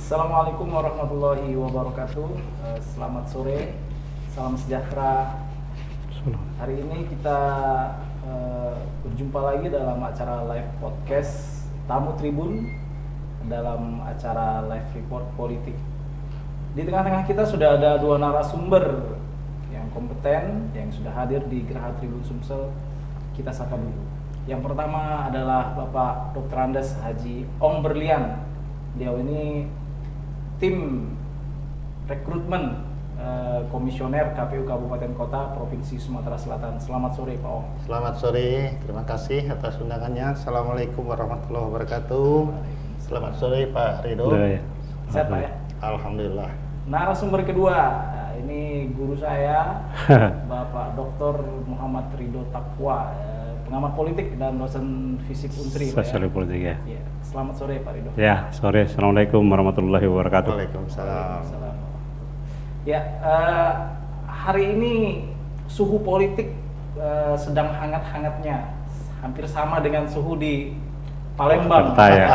Assalamualaikum warahmatullahi wabarakatuh. Selamat sore, salam sejahtera. Hari ini kita berjumpa lagi dalam acara live podcast Tamu Tribun dalam acara live report politik. Di tengah-tengah kita sudah ada dua narasumber yang kompeten yang sudah hadir di Geraha Tribun Sumsel. Kita sapa dulu. Yang pertama adalah Bapak Dr. Andes Haji Ong Berlian. Beliau ini tim rekrutmen komisioner KPU Kabupaten Kota Provinsi Sumatera Selatan. Selamat sore Pak Ong. Selamat sore, terima kasih atas undangannya. Assalamualaikum warahmatullahi wabarakatuh. Selamat sore Pak Ridho. Sehat Pak ya? Alhamdulillah. Narasumber kedua, ini guru saya Bapak Dr. Muhammad Ridho Taqwa, pengamat politik dan dosen fisik Unsri. Sosial politik ya. Ya. Selamat sore Pak Ridho. Ya, sore. Assalamualaikum warahmatullahi wabarakatuh. Waalaikumsalam. Ya, hari ini suhu politik sedang hangat-hangatnya, hampir sama dengan suhu di Palembang. Jakarta ya,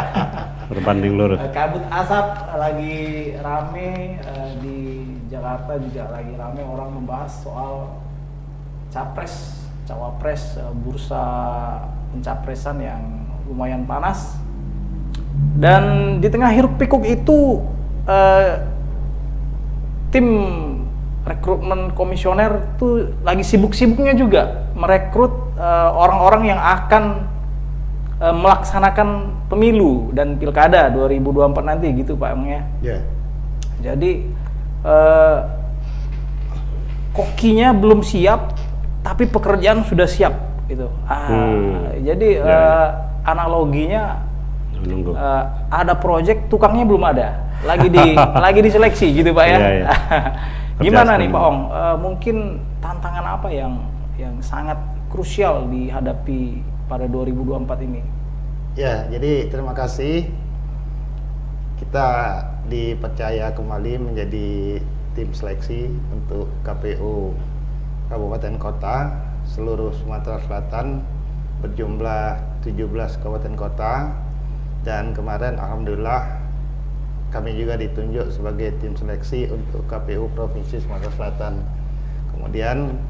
berbanding lurus. Kabut asap lagi rame, di Jakarta juga lagi rame orang membahas soal capres, cawapres, bursa pencapresan yang lumayan panas. Dan di tengah hiruk pikuk itu tim rekrutmen komisioner tuh lagi sibuk-sibuknya juga merekrut orang-orang yang akan melaksanakan pemilu dan pilkada 2024 nanti gitu Pak Ong ya. Ya. Jadi kokinya belum siap tapi pekerjaan sudah siap gitu. Jadi analoginya Menunggu. ada proyek tukangnya belum ada, lagi diseleksi gitu Pak ya. Iya. Gimana nih Pak Ong? Mungkin tantangan apa yang sangat krusial dihadapi pada 2024 ini? Ya, jadi terima kasih. Kita dipercaya kembali menjadi tim seleksi untuk KPU Kabupaten Kota seluruh Sumatera Selatan berjumlah 17 kabupaten kota. Dan kemarin alhamdulillah kami juga ditunjuk sebagai tim seleksi untuk KPU Provinsi Sumatera Selatan. Kemudian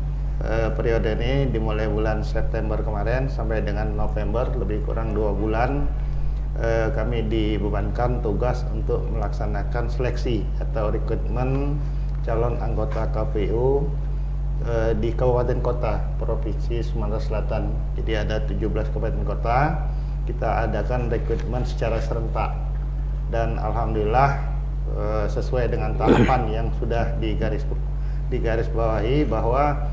periode ini dimulai bulan September kemarin sampai dengan November, lebih kurang 2 bulan kami dibebankan tugas untuk melaksanakan seleksi atau rekrutmen calon anggota KPU di kabupaten kota Provinsi Sumatera Selatan. Jadi ada 17 kabupaten kota. Kita adakan rekrutmen secara serentak dan alhamdulillah sesuai dengan tahapan yang sudah digaris bawahi bahwa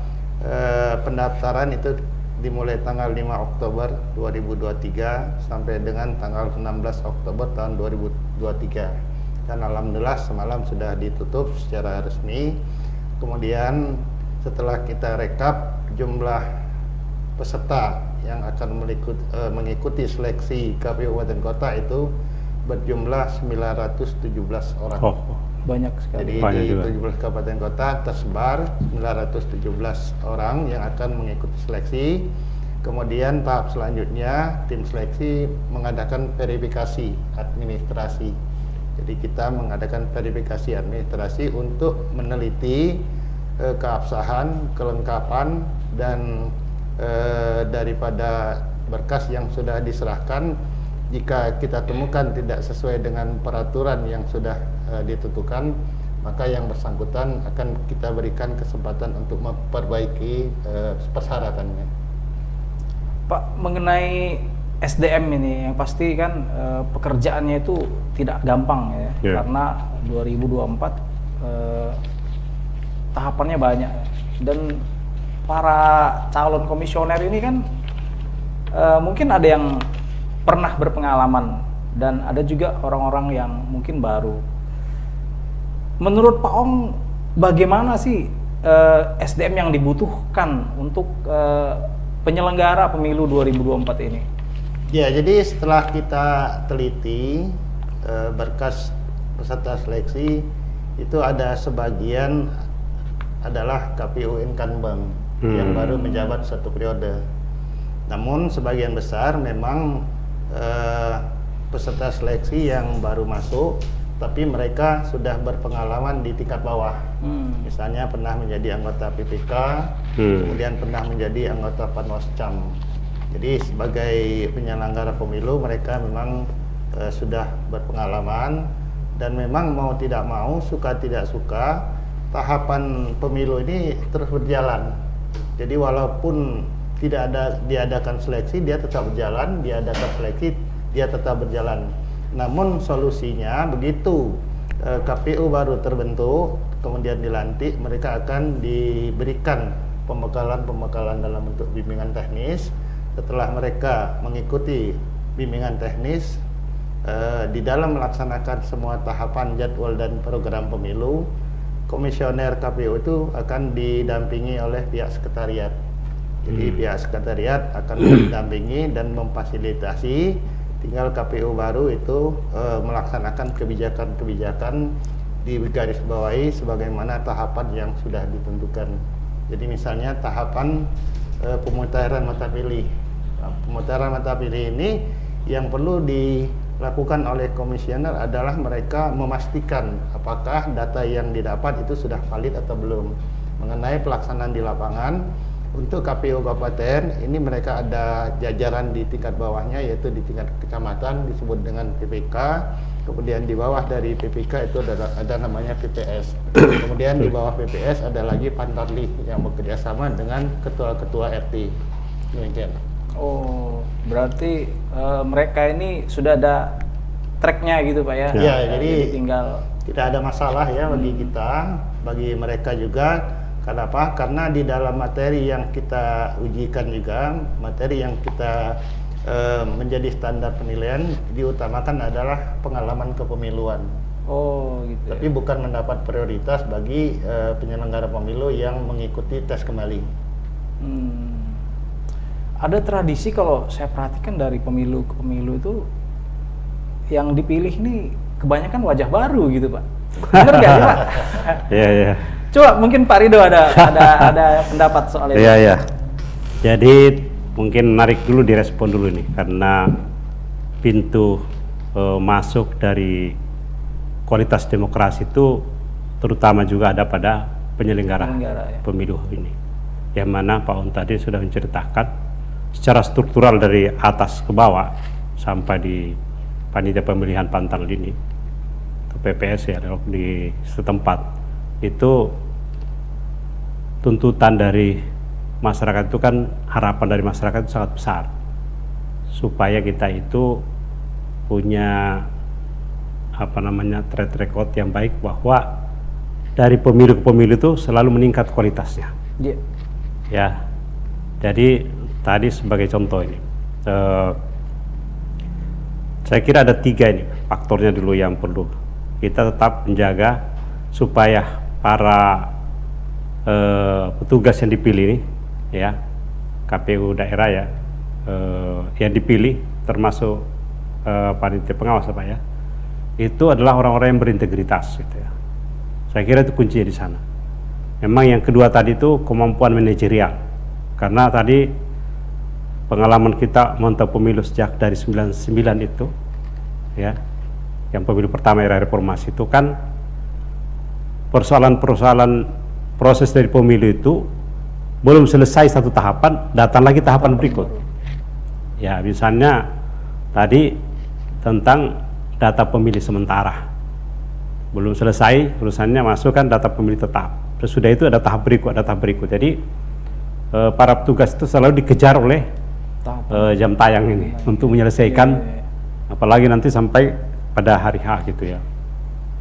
pendaftaran itu dimulai tanggal 5 Oktober 2023 sampai dengan tanggal 16 Oktober tahun 2023 dan alhamdulillah semalam sudah ditutup secara resmi. Kemudian setelah kita rekap jumlah peserta yang akan mengikuti seleksi KPU Kabupaten Kota itu berjumlah 917 orang. Banyak sekali. Jadi Banyak di juga. 17 kabupaten kota tersebar 917 orang yang akan mengikuti seleksi. Kemudian tahap selanjutnya tim seleksi mengadakan verifikasi administrasi. Jadi kita mengadakan verifikasi administrasi untuk meneliti keabsahan, kelengkapan dan daripada berkas yang sudah diserahkan. Jika kita temukan tidak sesuai dengan peraturan yang sudah ditentukan, maka yang bersangkutan akan kita berikan kesempatan untuk memperbaiki persyaratannya. Pak, mengenai SDM ini yang pasti kan pekerjaannya itu tidak gampang ya, karena 2024 tahapannya banyak dan para calon komisioner ini kan mungkin ada yang pernah berpengalaman dan ada juga orang-orang yang mungkin baru. Menurut Pak Ong, bagaimana sih SDM yang dibutuhkan untuk penyelenggara pemilu 2024 ini? Ya, jadi setelah kita teliti berkas peserta seleksi itu ada sebagian adalah KPU incumbent yang baru menjabat satu periode. Namun sebagian besar memang peserta seleksi yang baru masuk tapi mereka sudah berpengalaman di tingkat bawah. Misalnya pernah menjadi anggota PPK, kemudian pernah menjadi anggota Panwascam. Jadi sebagai penyelenggara pemilu mereka memang sudah berpengalaman, dan memang mau tidak mau, suka tidak suka, tahapan pemilu ini terus berjalan. Jadi walaupun tidak ada diadakan seleksi, dia tetap berjalan, diadakan seleksi, dia tetap berjalan. Namun solusinya begitu KPU baru terbentuk, kemudian dilantik, mereka akan diberikan pembekalan dalam bentuk bimbingan teknis. Setelah mereka mengikuti bimbingan teknis, di dalam melaksanakan semua tahapan jadwal dan program pemilu, komisioner KPU itu akan didampingi oleh pihak sekretariat. Jadi pihak sekretariat akan mendampingi dan memfasilitasi, tinggal KPU baru itu melaksanakan kebijakan-kebijakan di garis bawahi sebagaimana tahapan yang sudah ditentukan. Jadi misalnya tahapan pemutaran mata pilih. Pemutaran mata pilih ini yang perlu dilakukan oleh komisioner adalah mereka memastikan apakah data yang didapat itu sudah valid atau belum. Mengenai pelaksanaan di lapangan, untuk KPU kabupaten ini mereka ada jajaran di tingkat bawahnya, yaitu di tingkat kecamatan disebut dengan PPK. Kemudian di bawah dari PPK itu ada namanya PPS. Kemudian di bawah PPS ada lagi Pantarlih yang bekerja sama dengan ketua-ketua RT. Demikian. Oh, berarti mereka ini sudah ada tracknya gitu Pak ya? Ya, jadi tinggal tidak ada masalah ya bagi kita, bagi mereka juga. Kenapa? Karena di dalam materi yang kita ujikan juga, materi yang kita menjadi standar penilaian, diutamakan adalah pengalaman kepemiluan. Oh, gitu. Tapi bukan mendapat prioritas bagi penyelenggara pemilu yang mengikuti tes kembali. Ada tradisi kalau saya perhatikan dari pemilu ke pemilu itu yang dipilih ini kebanyakan wajah baru gitu Pak. Benar nggak sih Pak? Iya, iya. Coba mungkin Pak Rido ada pendapat soal itu. Iya, iya. Jadi mungkin menarik dulu, direspon dulu nih, karena pintu masuk dari kualitas demokrasi itu terutama juga ada pada penyelenggara ya. pemilu ini. Yang mana Pak On tadi sudah menceritakan secara struktural dari atas ke bawah sampai di panitia pemilihan pantal ini, atau PPS ya di setempat, itu tuntutan dari masyarakat itu kan, harapan dari masyarakat itu sangat besar supaya kita itu punya track record yang baik, bahwa dari pemilu ke pemilu itu selalu meningkat kualitasnya. Yeah. Ya, jadi tadi sebagai contoh ini, saya kira ada 3 ini faktornya dulu yang perlu kita tetap menjaga supaya para petugas yang dipilih ini, ya KPU daerah ya, yang dipilih termasuk panitia pengawas Pak ya, itu adalah orang-orang yang berintegritas gitu ya. Saya kira itu kuncinya di sana. Memang yang kedua tadi itu kemampuan manajerial, karena tadi pengalaman kita memantau pemilu sejak dari 99 itu ya, yang pemilu pertama era reformasi itu kan persoalan-persoalan proses dari pemilu itu belum selesai satu tahapan, datang lagi tahapan berikut. Ya, misalnya tadi tentang data pemilih sementara, belum selesai urusannya, masukkan data pemilih tetap. Sesudah itu ada tahap berikut, Jadi para petugas itu selalu dikejar oleh jam tayang ini untuk menyelesaikan, apalagi nanti sampai pada hari H gitu ya.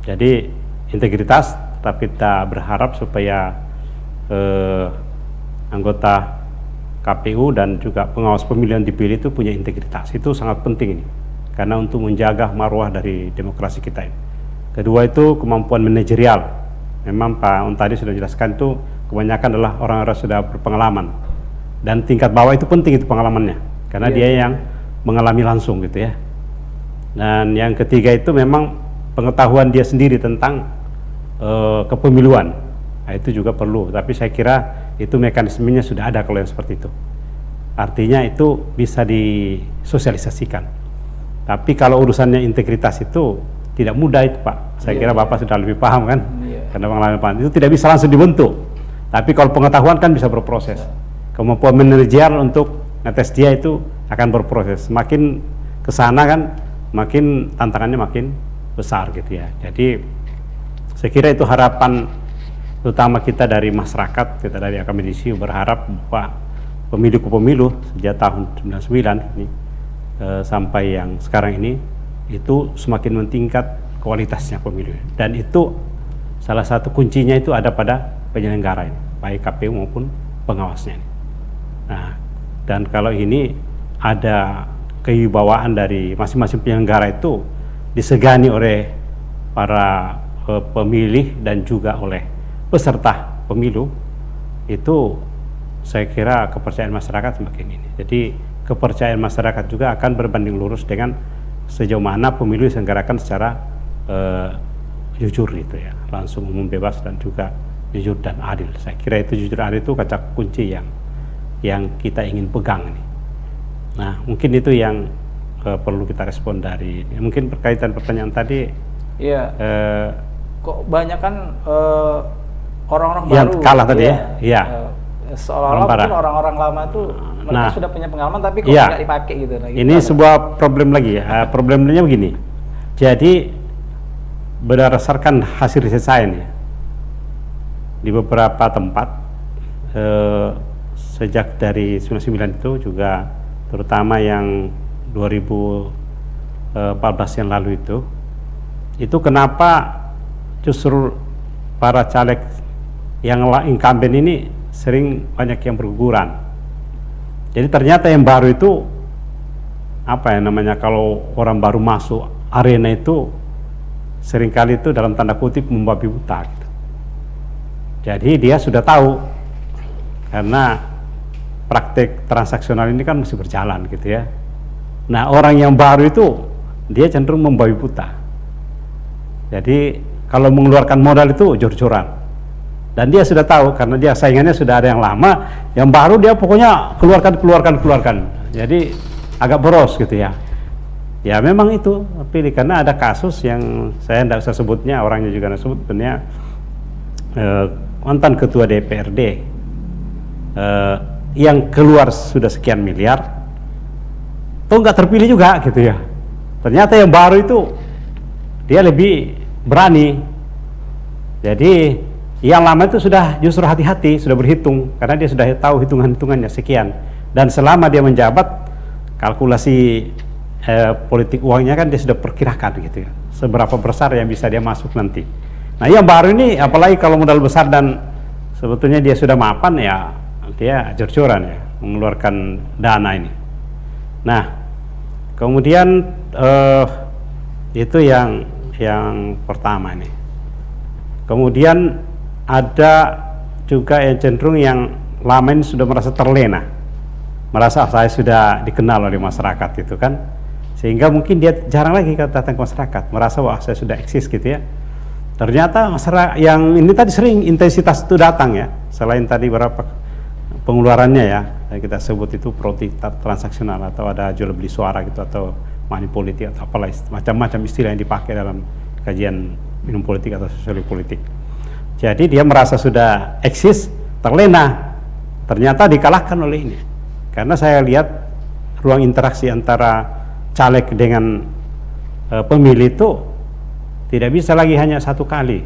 Jadi integritas, tapi kita berharap supaya anggota KPU dan juga pengawas pemilu yang dipilih itu punya integritas. Itu sangat penting ini, karena untuk menjaga marwah dari demokrasi kita ini. Kedua itu kemampuan manajerial. Memang Pak On tadi sudah jelaskan, itu kebanyakan adalah orang-orang sudah berpengalaman, dan tingkat bawah itu penting itu pengalamannya, karena dia yang mengalami langsung gitu ya. Dan yang ketiga itu memang pengetahuan dia sendiri tentang kepemiluan. Nah, itu juga perlu, tapi saya kira itu mekanismenya sudah ada kalau yang seperti itu. Artinya itu bisa disosialisasikan. Tapi kalau urusannya integritas itu tidak mudah itu Pak. Saya kira Bapak sudah lebih paham kan, karena pengalaman Pak itu tidak bisa langsung dibentuk. Tapi kalau pengetahuan kan bisa berproses. Kemampuan manajerial untuk ngetes dia itu akan berproses. Semakin kesana kan, makin tantangannya makin besar gitu ya. Jadi saya kira itu harapan utama kita dari masyarakat, kita dari akademisi berharap bahwa pemilu ke pemilu sejak tahun 99 ini sampai yang sekarang ini itu semakin meningkat kualitasnya pemilu, dan itu salah satu kuncinya itu ada pada penyelenggara ini, baik KPU maupun pengawasnya ini. Nah, dan kalau ini ada kewibawaan dari masing-masing penyelenggara itu disegani oleh para pemilih dan juga oleh peserta pemilu, itu saya kira kepercayaan masyarakat semakin ini. Jadi kepercayaan masyarakat juga akan berbanding lurus dengan sejauh mana pemilu diselenggarakan secara jujur gitu ya, langsung, umum, bebas, dan juga jujur dan adil. Saya kira itu jujur adil itu kata kunci yang kita ingin pegang ini. Nah, mungkin itu yang perlu kita respon dari ini. Mungkin berkaitan pertanyaan tadi. Iya. Kok banyak kan orang-orang yang baru kalah tadi ya? Iya. Seolah-olah mungkin orang-orang lama itu mereka sudah punya pengalaman tapi kok nggak dipakai gitu. Nah, ini sebuah problem lagi ya. Problemnya begini. Jadi berdasarkan hasil riset saya nih, di beberapa tempat sejak dari 99 itu juga, terutama yang 2014 yang lalu itu kenapa justru para caleg yang incumbent ini sering banyak yang berguguran. Jadi ternyata yang baru itu apa ya namanya, kalau orang baru masuk arena itu seringkali itu dalam tanda kutip membabi buta gitu. Jadi dia sudah tahu, karena praktek transaksional ini kan masih berjalan gitu ya. Nah, orang yang baru itu dia cenderung membabi buta. Jadi kalau mengeluarkan modal itu jor-joran. Dan dia sudah tahu, karena dia saingannya sudah ada yang lama, yang baru dia pokoknya keluarkan. Jadi agak boros gitu ya. Ya memang itu, pilih, karena ada kasus yang saya tidak usah sebutnya, orangnya juga tidak sebut, sebenarnya mantan ketua DPRD yang keluar sudah sekian miliar, tuh nggak terpilih juga gitu ya. Ternyata yang baru itu dia lebih berani. Jadi yang lama itu sudah justru hati-hati, sudah berhitung, karena dia sudah tahu hitungan-hitungannya sekian. Dan selama dia menjabat, kalkulasi politik uangnya kan dia sudah perkirakan gitu ya, seberapa besar yang bisa dia masuk nanti. Nah, yang baru ini apalagi kalau modal besar dan sebetulnya dia sudah mapan, ya dia jor-joran ya mengeluarkan dana ini. Nah, kemudian itu yang pertama ini. Kemudian ada juga yang cenderung yang lama ini sudah merasa terlena, merasa saya sudah dikenal oleh masyarakat itu kan, sehingga mungkin dia jarang lagi datang ke masyarakat, merasa wah saya sudah eksis gitu ya. Ternyata masyarakat yang ini tadi sering intensitas itu datang ya, selain tadi berapa pengeluarannya ya, kita sebut itu politik transaksional atau ada jual beli suara gitu, atau money politik atau apalah, macam-macam istilah yang dipakai dalam kajian minum politik atau sosiologi politik. Jadi dia merasa sudah eksis, terlena, ternyata dikalahkan oleh ini. Karena saya lihat ruang interaksi antara caleg dengan pemilih itu tidak bisa lagi hanya satu kali,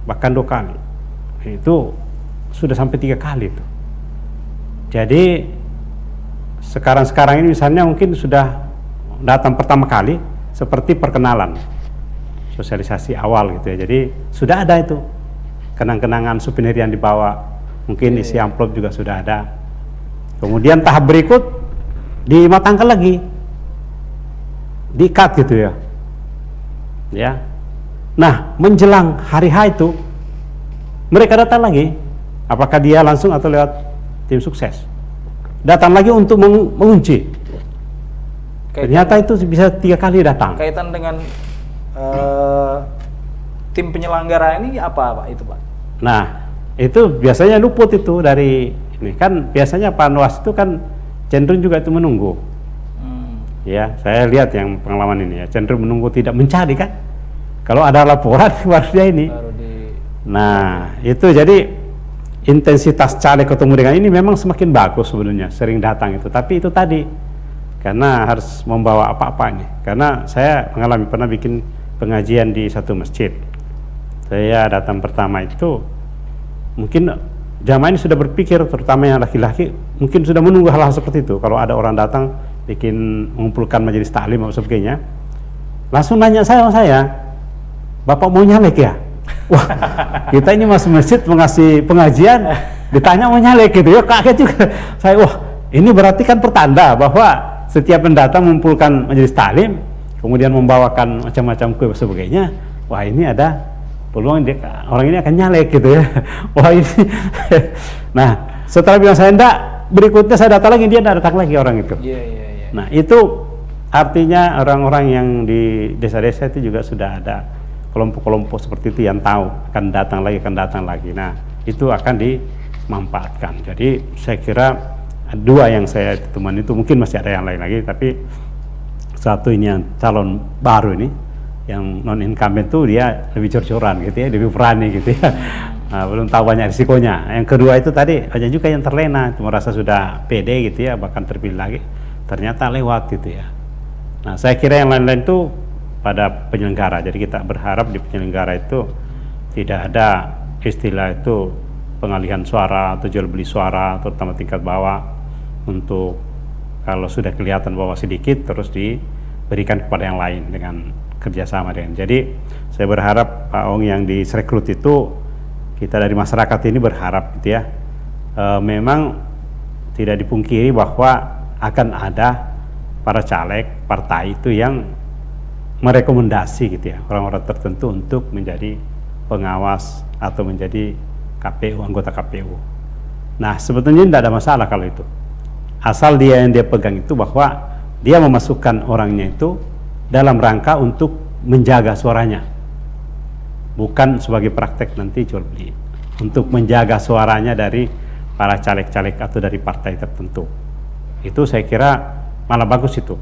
bahkan 2 kali, itu sudah sampai 3 kali itu. Jadi sekarang ini misalnya mungkin sudah datang pertama kali seperti perkenalan, sosialisasi awal gitu ya. Jadi sudah ada itu kenang-kenangan souvenir yang dibawa, mungkin isi amplop juga sudah ada. Kemudian tahap berikut dimatangkan lagi, di-cut gitu ya. Ya. Nah, menjelang hari H itu mereka datang lagi. Apakah dia langsung atau lewat tim sukses? Datang lagi untuk mengunci. Ternyata itu bisa 3 kali datang. Kaitan dengan tim penyelenggara ini apa Pak itu Pak? Nah, itu biasanya luput itu dari ini kan, biasanya Panwas itu kan cenderung juga itu menunggu. Ya, saya lihat yang pengalaman ini ya cenderung menunggu, tidak mencari kan. Kalau ada laporan baru dia ini. Nah, itu jadi intensitas caleg ketemu dengan ini memang semakin bagus sebenarnya, sering datang itu. Tapi itu tadi, karena harus membawa apa-apa nih. Karena saya mengalami pernah bikin pengajian di satu masjid. Saya datang pertama itu, mungkin jamaah ini sudah berpikir, terutama yang laki-laki, mungkin sudah menunggu hal-hal seperti itu. Kalau ada orang datang, bikin mengumpulkan majelis taklim atau sebagainya, langsung nanya sama saya, Bapak mau nyalek ya? Wah, kita ini masuk masjid mengasih pengajian, ditanya mau nyalek gitu ya, kaget juga. Saya, wah ini berarti kan pertanda bahwa setiap pendatang mengumpulkan majelis taklim, kemudian membawakan macam-macam kue dan sebagainya, wah ini ada peluang dia, orang ini akan nyalek gitu ya. Wah ini, nah setelah bilang saya enggak, berikutnya saya datang lagi, dia enggak datang lagi orang itu. Nah itu artinya orang-orang yang di desa-desa itu juga sudah ada kelompok-kelompok seperti itu yang tahu akan datang lagi. Nah itu akan dimanfaatkan. Jadi saya kira dua yang saya temukan itu, mungkin masih ada yang lain lagi, tapi satu ini yang calon baru ini, yang non incumbent tuh dia lebih cor-coran gitu ya, lebih berani gitu ya. Nah, belum tahu banyak risikonya. Yang kedua itu tadi banyak juga yang terlena, merasa sudah pede gitu ya, bahkan terpilih lagi, ternyata lewat gitu ya. Nah saya kira yang lain-lain itu pada penyelenggara. Jadi kita berharap di penyelenggara itu tidak ada istilah itu pengalihan suara atau jual beli suara, terutama tingkat bawah, untuk kalau sudah kelihatan bahwa sedikit terus diberikan kepada yang lain dengan kerjasama dengan. Jadi saya berharap Pak Ong yang direkrut itu, kita dari masyarakat ini berharap gitu ya, memang tidak dipungkiri bahwa akan ada para caleg partai itu yang merekomendasi gitu ya orang-orang tertentu untuk menjadi pengawas atau menjadi KPU, anggota KPU. Nah sebetulnya tidak ada masalah kalau itu, asal dia yang dia pegang itu bahwa dia memasukkan orangnya itu dalam rangka untuk menjaga suaranya, bukan sebagai praktek nanti jual beli, untuk menjaga suaranya dari para caleg-caleg atau dari partai tertentu. Itu saya kira malah bagus itu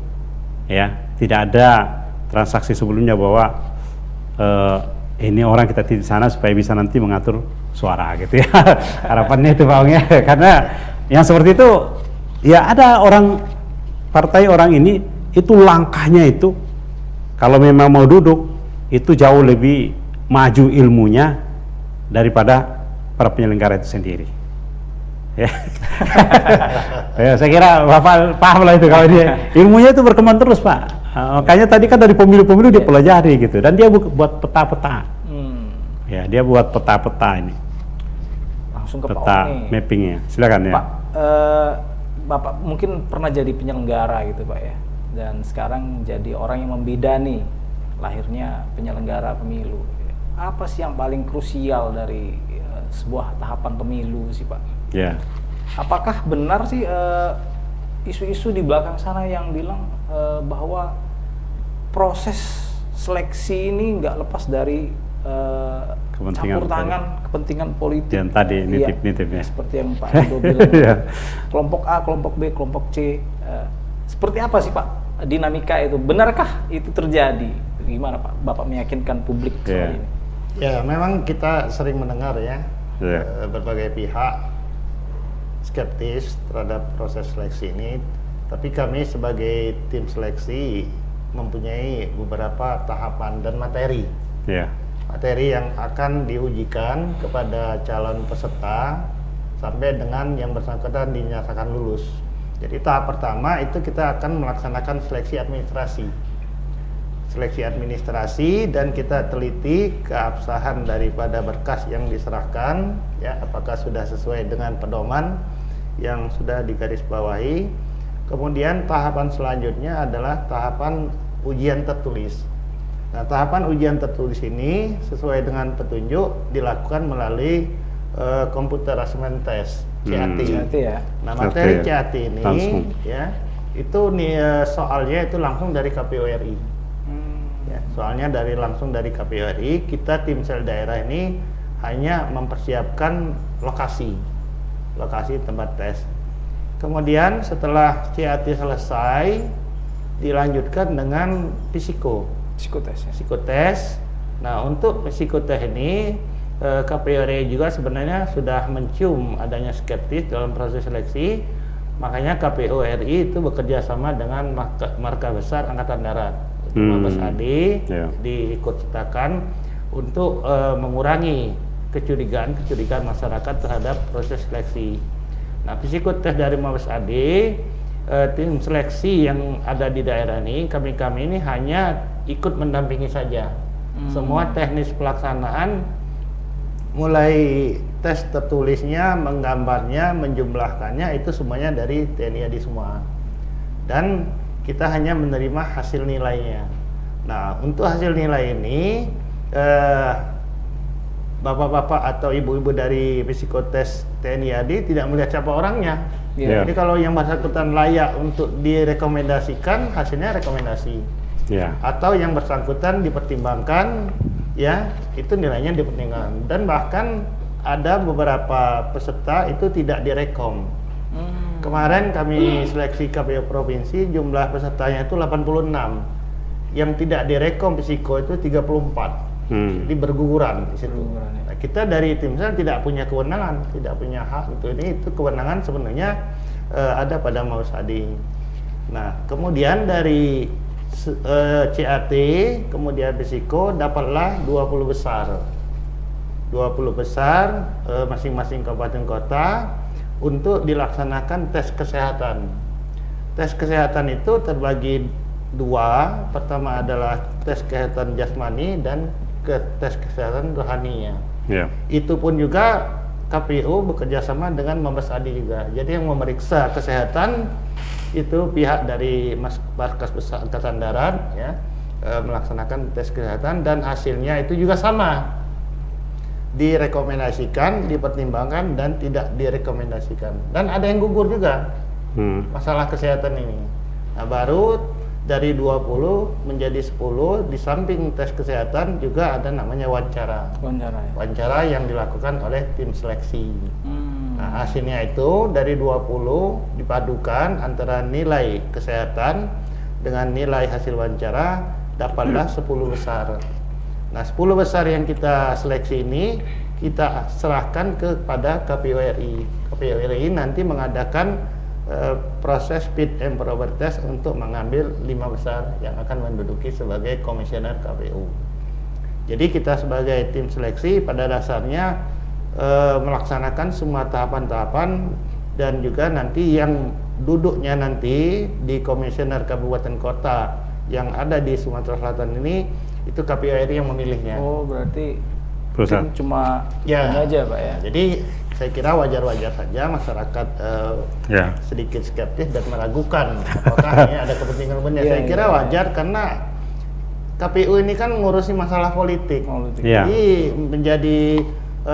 ya, tidak ada transaksi sebelumnya bahwa ini orang kita titip sana supaya bisa nanti mengatur suara gitu ya. Harapannya itu Pak Ong ya, karena yang seperti itu ya, ada orang partai orang ini itu langkahnya itu kalau memang mau duduk itu jauh lebih maju ilmunya daripada para penyelenggara itu sendiri. Ya. Ya, saya kira Bapak paham lah itu, kalau dia ilmunya itu berkembang terus Pak. Makanya tadi kan dari pemilu-pemilu dia pelajari gitu, dan dia buat peta-peta. Ya, dia buat peta-peta ini. Langsung ke peta Pak Ong nih. mappingnya. Silakan ya. Pak, Bapak mungkin pernah jadi penyelenggara gitu Pak ya, dan sekarang jadi orang yang membidani lahirnya penyelenggara pemilu. Apa sih yang paling krusial dari sebuah tahapan pemilu sih Pak? Ya. Apakah benar sih isu-isu di belakang sana yang bilang bahwa proses seleksi ini nggak lepas dari campur tangan kepentingan politik? Yang tadi nitip-nitipnya. Seperti yang Pak Rido bilang, kelompok A, kelompok B, kelompok C. Seperti apa sih Pak dinamika itu? Benarkah itu terjadi? Gimana Pak Bapak meyakinkan publik soal ini? Ya, memang kita sering mendengar ya, berbagai pihak skeptis terhadap proses seleksi ini, tapi kami sebagai tim seleksi mempunyai beberapa tahapan dan materi. Materi yang akan diujikan kepada calon peserta sampai dengan yang bersangkutan dinyatakan lulus. Jadi tahap pertama itu kita akan melaksanakan seleksi administrasi. Seleksi administrasi, dan kita teliti keabsahan daripada berkas yang diserahkan ya, apakah sudah sesuai dengan pedoman yang sudah digarisbawahi. Kemudian tahapan selanjutnya adalah tahapan ujian tertulis. Nah, tahapan ujian tertulis ini sesuai dengan petunjuk dilakukan melalui computer assessment test CAT. Ya. Nah, materi CAT ini ya, itu nih soalnya itu langsung dari KPU RI. Ya, soalnya langsung dari KPU RI. Kita tim sel daerah ini hanya mempersiapkan lokasi tempat tes. Kemudian setelah CAT selesai dilanjutkan dengan Psikotes ya. psikotes. Nah, untuk psikotes ini KPU RI juga sebenarnya sudah mencium adanya skeptis dalam proses seleksi. Makanya KPU RI itu bekerja sama dengan Markas Besar Angkatan Darat, Mabes AD, diikut sertakan untuk mengurangi kecurigaan masyarakat terhadap proses seleksi. Nah, psikotes dari Mabes AD, tim seleksi yang ada di daerah ini, kami ini hanya ikut mendampingi saja. Semua teknis pelaksanaan, mulai tes tertulisnya, menggambarnya, menjumlahkannya, itu semuanya dari TNI AD semua. Dan kita hanya menerima hasil nilainya. Nah, untuk hasil nilai ini, bapak-bapak atau ibu-ibu dari psikotes TNI AD tidak melihat siapa orangnya. Jadi kalau yang bersangkutan layak untuk direkomendasikan, hasilnya rekomendasi. Atau yang bersangkutan dipertimbangkan, ya itu nilainya dipertimbangkan. Dan bahkan ada beberapa peserta itu tidak direkom. Kemarin kami seleksi KPU provinsi, jumlah pesertanya itu 86. Yang tidak direkom psiko itu 34. Jadi berguguran di situ. Nah, kita dari tim sel tidak punya kewenangan, tidak punya hak untuk ini. Itu kewenangan sebenarnya ada pada Mabes AD. Nah, kemudian dari CAT, kemudian psiko dapatlah 20 besar. 20 besar masing-masing kabupaten kota untuk dilaksanakan tes kesehatan. Tes kesehatan itu terbagi dua. Pertama adalah tes kesehatan jasmani dan tes kesehatan rohaninya. Itu pun juga KPU bekerjasama dengan Mabes AD juga. Jadi yang memeriksa kesehatan itu pihak dari Markas Besar Angkatan Darat, ya, melaksanakan tes kesehatan dan hasilnya itu juga sama. Direkomendasikan, dipertimbangkan, dan tidak direkomendasikan. Dan ada yang gugur juga masalah kesehatan ini. Nah, baru dari 20 menjadi 10, di samping tes kesehatan juga ada namanya wawancara. Wawancara yang dilakukan oleh tim seleksi. Nah, hasilnya itu dari 20 dipadukan antara nilai kesehatan dengan nilai hasil wawancara, dapatlah 10 besar. Nah, 10 besar yang kita seleksi ini kita serahkan kepada KPU RI. KPU RI nanti mengadakan proses fit and proper test untuk mengambil 5 besar yang akan menduduki sebagai komisioner KPU. Jadi kita sebagai tim seleksi pada dasarnya melaksanakan semua tahapan-tahapan, dan juga nanti yang duduknya nanti di komisioner kabupaten kota yang ada di Sumatera Selatan ini, itu KPU RI yang memilihnya. Oh, berarti Pusat. cuma Ya. ini aja Pak ya? Jadi saya kira wajar-wajar saja masyarakat sedikit skeptis dan meragukan apakah ini ada kepentingan benar. Saya kira wajar karena KPU ini kan ngurusi masalah politik. Jadi menjadi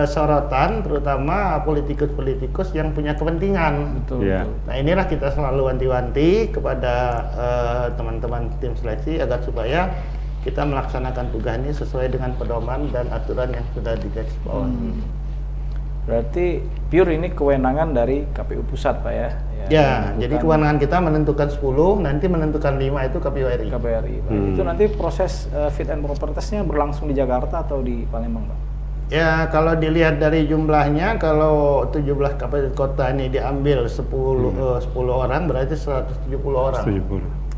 sorotan terutama politikus-politikus yang punya kepentingan. Betul. Nah, inilah kita selalu wanti-wanti kepada teman-teman tim seleksi agar supaya kita melaksanakan tugas ini sesuai dengan pedoman dan aturan yang sudah digarisbawahi. Berarti pure ini kewenangan dari KPU pusat Pak ya? Ya, jadi kewenangan kita menentukan 10, nanti menentukan 5 itu KPU RI. KPU RI. Itu nanti proses fit and proper testnya berlangsung di Jakarta atau di Palembang Pak? Ya, kalau dilihat dari jumlahnya, kalau 17 kabupaten kota ini diambil 10 orang, berarti 170 orang.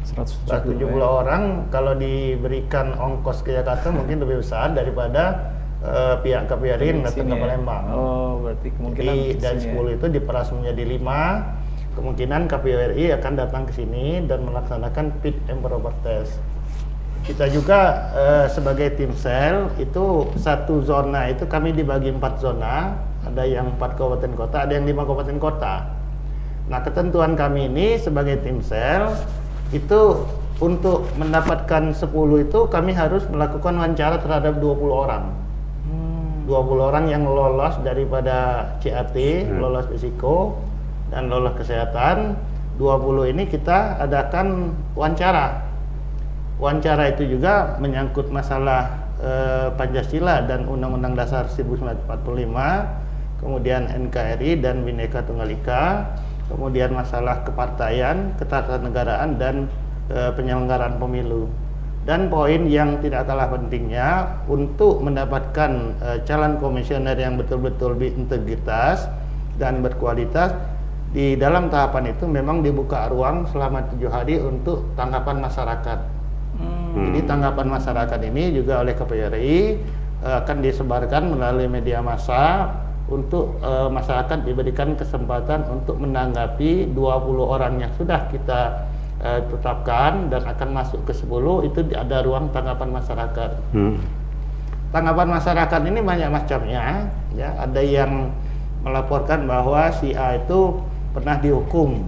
170 orang, kalau diberikan ongkos ke Jakarta mungkin lebih besar daripada pihak KPU RI yang datang ke Palembang. Oh, berarti kemungkinan jadi dari 10 itu diperas menjadi 5. Kemungkinan KPU RI akan datang ke sini dan melaksanakan fit and proper test. Kita juga sebagai tim sel itu satu zona itu kami dibagi 4 zona, ada yang 4 kabupaten kota, ada yang 5 kabupaten kota. Nah, ketentuan kami ini sebagai tim sel itu untuk mendapatkan 10 itu kami harus melakukan wawancara terhadap 20 orang. 20 orang yang lolos daripada CAT, lolos risiko dan lolos kesehatan. 20 ini kita adakan wawancara. Wawancara itu juga menyangkut masalah Pancasila dan Undang-Undang Dasar 1945, kemudian NKRI dan Bhinneka Tunggal Ika, kemudian masalah kepartaian, ketatanegaraan dan penyelenggaraan pemilu. Dan poin yang tidak kalah pentingnya, untuk mendapatkan calon komisioner yang betul-betul berintegritas dan berkualitas, di dalam tahapan itu memang dibuka ruang selama 7 hari untuk tanggapan masyarakat. Jadi tanggapan masyarakat ini juga oleh KPU RI akan disebarkan melalui media massa untuk masyarakat diberikan kesempatan untuk menanggapi 20 orang yang sudah kita tetapkan dan akan masuk ke 10, itu ada ruang tanggapan masyarakat. Tanggapan masyarakat ini banyak macamnya, ya. Ada yang melaporkan bahwa si A itu pernah dihukum,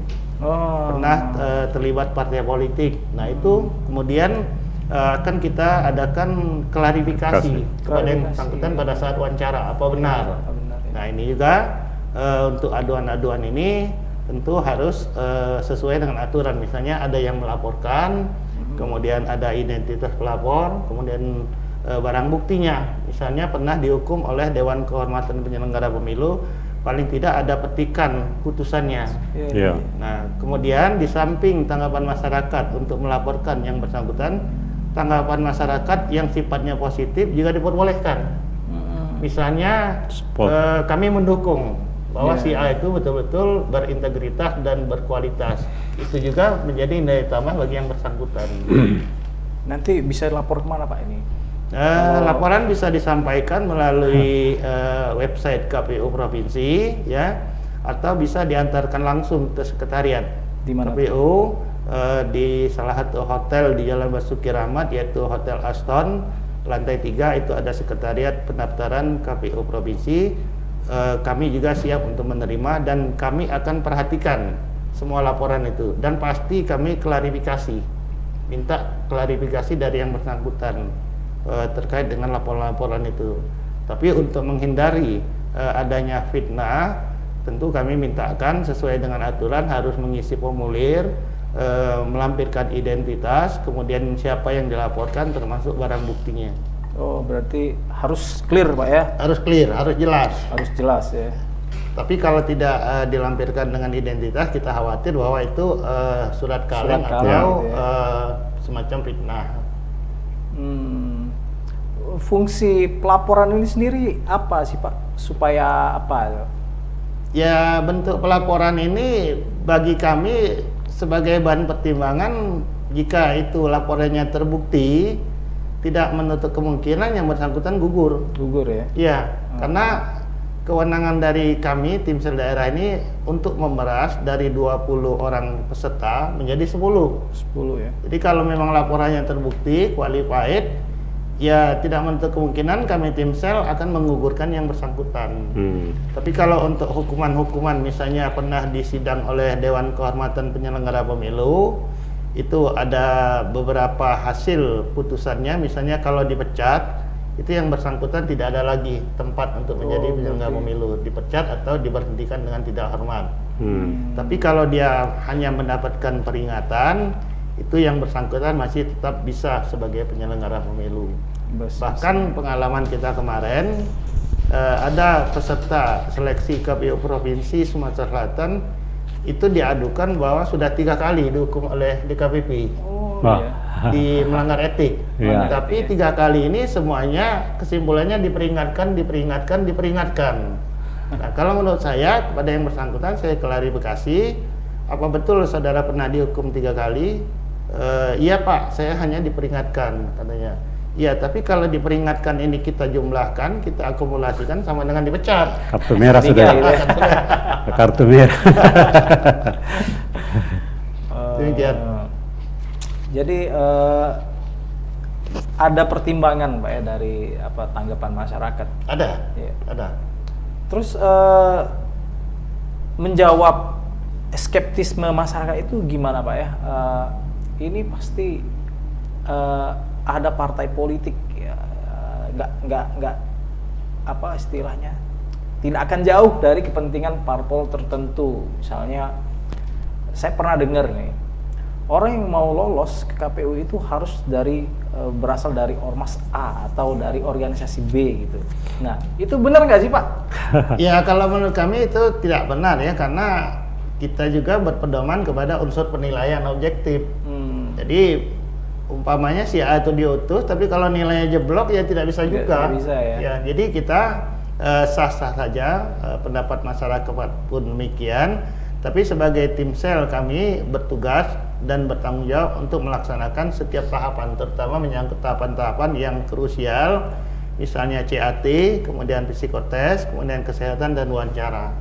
pernah terlibat partai politik. Nah itu kemudian akan kita adakan klarifikasi kepada yang bersangkutan pada saat wawancara, apa benar. Nah ini juga untuk aduan-aduan ini tentu harus sesuai dengan aturan. Misalnya ada yang melaporkan, kemudian ada identitas pelapor, kemudian barang buktinya. Misalnya pernah dihukum oleh Dewan Kehormatan Penyelenggara Pemilu, paling tidak ada petikan putusannya. Nah kemudian di samping tanggapan masyarakat untuk melaporkan yang bersangkutan, tanggapan masyarakat yang sifatnya positif juga diperbolehkan. Misalnya kami mendukung bahwa si A itu betul-betul berintegritas dan berkualitas. Itu juga menjadi nilai tambah bagi yang bersangkutan. Nanti bisa lapor kemana Pak ini? Laporan bisa disampaikan melalui website KPU Provinsi, ya, atau bisa diantarkan langsung ke sekretariat di mana KPU di salah satu hotel di Jalan Basuki Rahmat, yaitu Hotel Aston, lantai 3. Itu ada sekretariat pendaftaran KPU Provinsi. Kami juga siap untuk menerima dan kami akan perhatikan semua laporan itu, dan pasti kami klarifikasi, minta klarifikasi dari yang bersangkutan terkait dengan laporan-laporan itu. Tapi untuk menghindari adanya fitnah, tentu kami mintakan sesuai dengan aturan harus mengisi formulir, melampirkan identitas, kemudian siapa yang dilaporkan termasuk barang buktinya. Oh, berarti harus clear Pak ya? Harus clear, harus jelas. Harus jelas ya. Tapi kalau tidak dilampirkan dengan identitas, kita khawatir bahwa itu surat kaleng atau semacam fitnah. Fungsi pelaporan ini sendiri apa sih Pak? Supaya apa? Ya, bentuk pelaporan ini bagi kami sebagai bahan pertimbangan jika itu laporannya terbukti, tidak menutup kemungkinan yang bersangkutan gugur. Gugur ya? Iya, karena kewenangan dari kami tim sel daerah ini untuk memeras dari 20 orang peserta menjadi 10 ya. Jadi kalau memang laporannya terbukti qualified, ya tidak menutup kemungkinan kami tim sel akan menggugurkan yang bersangkutan. Tapi kalau untuk hukuman-hukuman, misalnya pernah disidang oleh Dewan Kehormatan Penyelenggara Pemilu, itu ada beberapa hasil putusannya. Misalnya kalau dipecat, itu yang bersangkutan tidak ada lagi tempat untuk menjadi penyelenggara pemilu, dipecat atau diberhentikan dengan tidak hormat. Tapi kalau dia hanya mendapatkan peringatan, itu yang bersangkutan masih tetap bisa sebagai penyelenggara pemilu. Bahkan pengalaman kita kemarin, ada peserta seleksi KPU Provinsi Sumatera Selatan itu diadukan bahwa sudah 3 kali dihukum oleh DKPP di melanggar etik. Tapi 3 kali ini semuanya kesimpulannya diperingatkan. Nah, kalau menurut saya kepada yang bersangkutan saya klarifikasi, apa betul saudara pernah dihukum 3 kali? Iya Pak, saya hanya diperingatkan, katanya. Iya, tapi kalau diperingatkan ini kita jumlahkan, kita akumulasikan sama dengan dipecat. Kartu merah sudah. Kartu merah. Demikian. Jadi ada pertimbangan Pak ya dari tanggapan masyarakat. Ada. Ya. Ada. Terus menjawab skeptisme masyarakat itu gimana Pak ya? Ini pasti ada partai politik ya, nggak apa istilahnya, tidak akan jauh dari kepentingan parpol tertentu. Misalnya saya pernah dengar nih, orang yang mau lolos ke KPU itu harus berasal dari ormas A atau dari organisasi B gitu. Nah itu benar nggak sih Pak? Ya kalau menurut kami itu tidak benar ya, karena kita juga berpedoman kepada unsur penilaian objektif. Jadi Jadi umpamanya si A itu diutus, tapi kalau nilainya jeblok ya tidak bisa juga. Nggak bisa ya. Jadi kita sah-sah saja, pendapat masyarakat pun demikian. Tapi sebagai tim sel kami bertugas dan bertanggung jawab untuk melaksanakan setiap tahapan, terutama menyangkut tahapan-tahapan yang krusial, misalnya CAT, kemudian psikotes, kemudian kesehatan dan wawancara.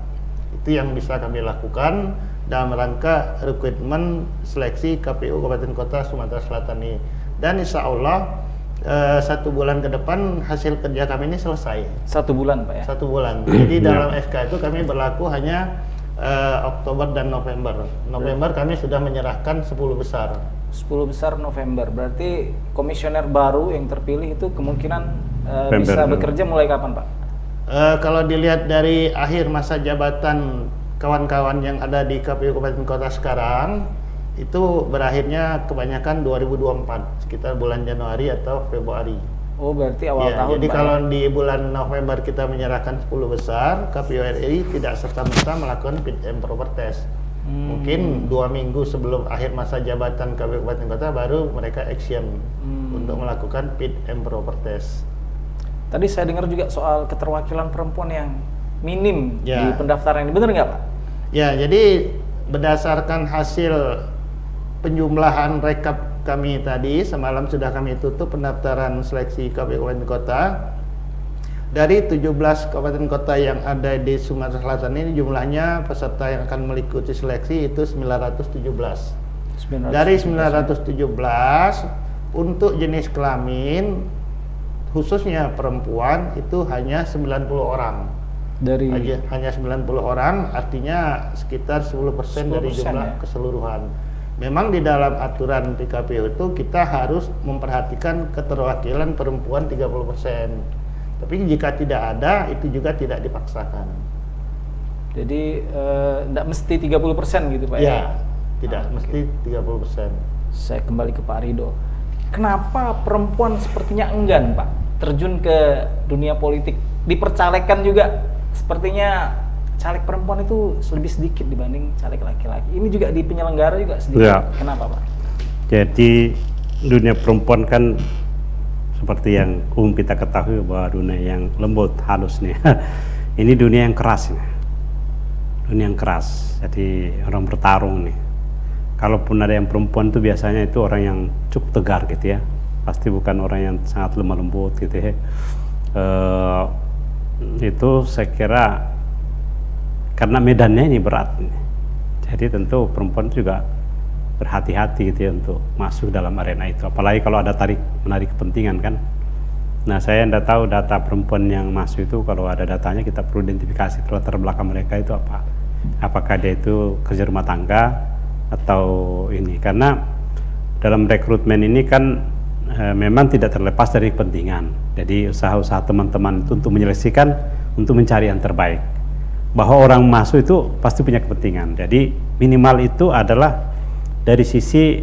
Itu yang bisa kami lakukan dalam rangka rekrutmen seleksi KPU Kabupaten Kota Sumatera Selatan ini. Dan insya Allah 1 bulan ke depan hasil kerja kami ini selesai. 1 bulan Pak ya? 1 bulan. Jadi dalam SK itu kami berlaku hanya Oktober dan November. November kami sudah menyerahkan 10 besar. 10 besar November. Berarti komisioner baru yang terpilih itu kemungkinan bisa bekerja mulai kapan Pak? Kalau dilihat dari akhir masa jabatan kawan-kawan yang ada di KPU Kabupaten Kota sekarang, itu berakhirnya kebanyakan 2024, sekitar bulan Januari atau Februari. Oh, berarti awal tahun. Jadi Pak, kalau di bulan November kita menyerahkan 10 besar, KPU RI tidak serta-merta melakukan fit and proper test. Mungkin 2 minggu sebelum akhir masa jabatan KPU Kabupaten Kota baru mereka action untuk melakukan fit and proper test. Tadi saya dengar juga soal keterwakilan perempuan yang minim di pendaftaran ini, benar nggak Pak? Ya, jadi berdasarkan hasil penjumlahan rekap kami tadi, semalam sudah kami tutup pendaftaran seleksi KPU Kabupaten Kota. Dari 17 kabupaten kota yang ada di Sumatera Selatan ini, jumlahnya peserta yang akan mengikuti seleksi itu 917. Dari 917 untuk jenis kelamin khususnya perempuan itu hanya 90 orang. Hanya 90 orang, artinya sekitar 10% dari jumlah keseluruhan. Memang di dalam aturan PKPU itu kita harus memperhatikan keterwakilan perempuan 30%. Tapi jika tidak ada, itu juga tidak dipaksakan. Jadi tidak mesti 30% gitu Pak ya? Ya, tidak mesti 30%. Saya kembali ke Pak Rido. Kenapa perempuan sepertinya enggan Pak terjun ke dunia politik? Dipercalegkan juga sepertinya caleg perempuan itu lebih sedikit dibanding caleg laki-laki. Ini juga di penyelenggara juga sedikit. Ya. Kenapa Pak? Jadi dunia perempuan kan seperti yang umum kita ketahui bahwa dunia yang lembut, halus nih. Ini dunia yang keras nih. Dunia yang keras. Jadi orang bertarung nih. Kalaupun ada yang perempuan itu biasanya itu orang yang cukup tegar gitu ya. Pasti bukan orang yang sangat lemah lembut gitu ya. Itu saya kira karena medannya ini berat. Jadi tentu perempuan juga berhati-hati gitu ya untuk masuk dalam arena itu. Apalagi kalau ada menarik kepentingan kan. Nah, saya tidak tahu data perempuan yang masuk itu, kalau ada datanya kita perlu identifikasi latar belakang mereka itu apa. Apakah dia itu kerja rumah tangga atau ini. Karena dalam rekrutmen ini kan memang tidak terlepas dari kepentingan. Jadi usaha-usaha teman-teman itu untuk menyelesaikan, untuk mencari yang terbaik. Bahwa orang masuk itu pasti punya kepentingan. Jadi minimal itu adalah dari sisi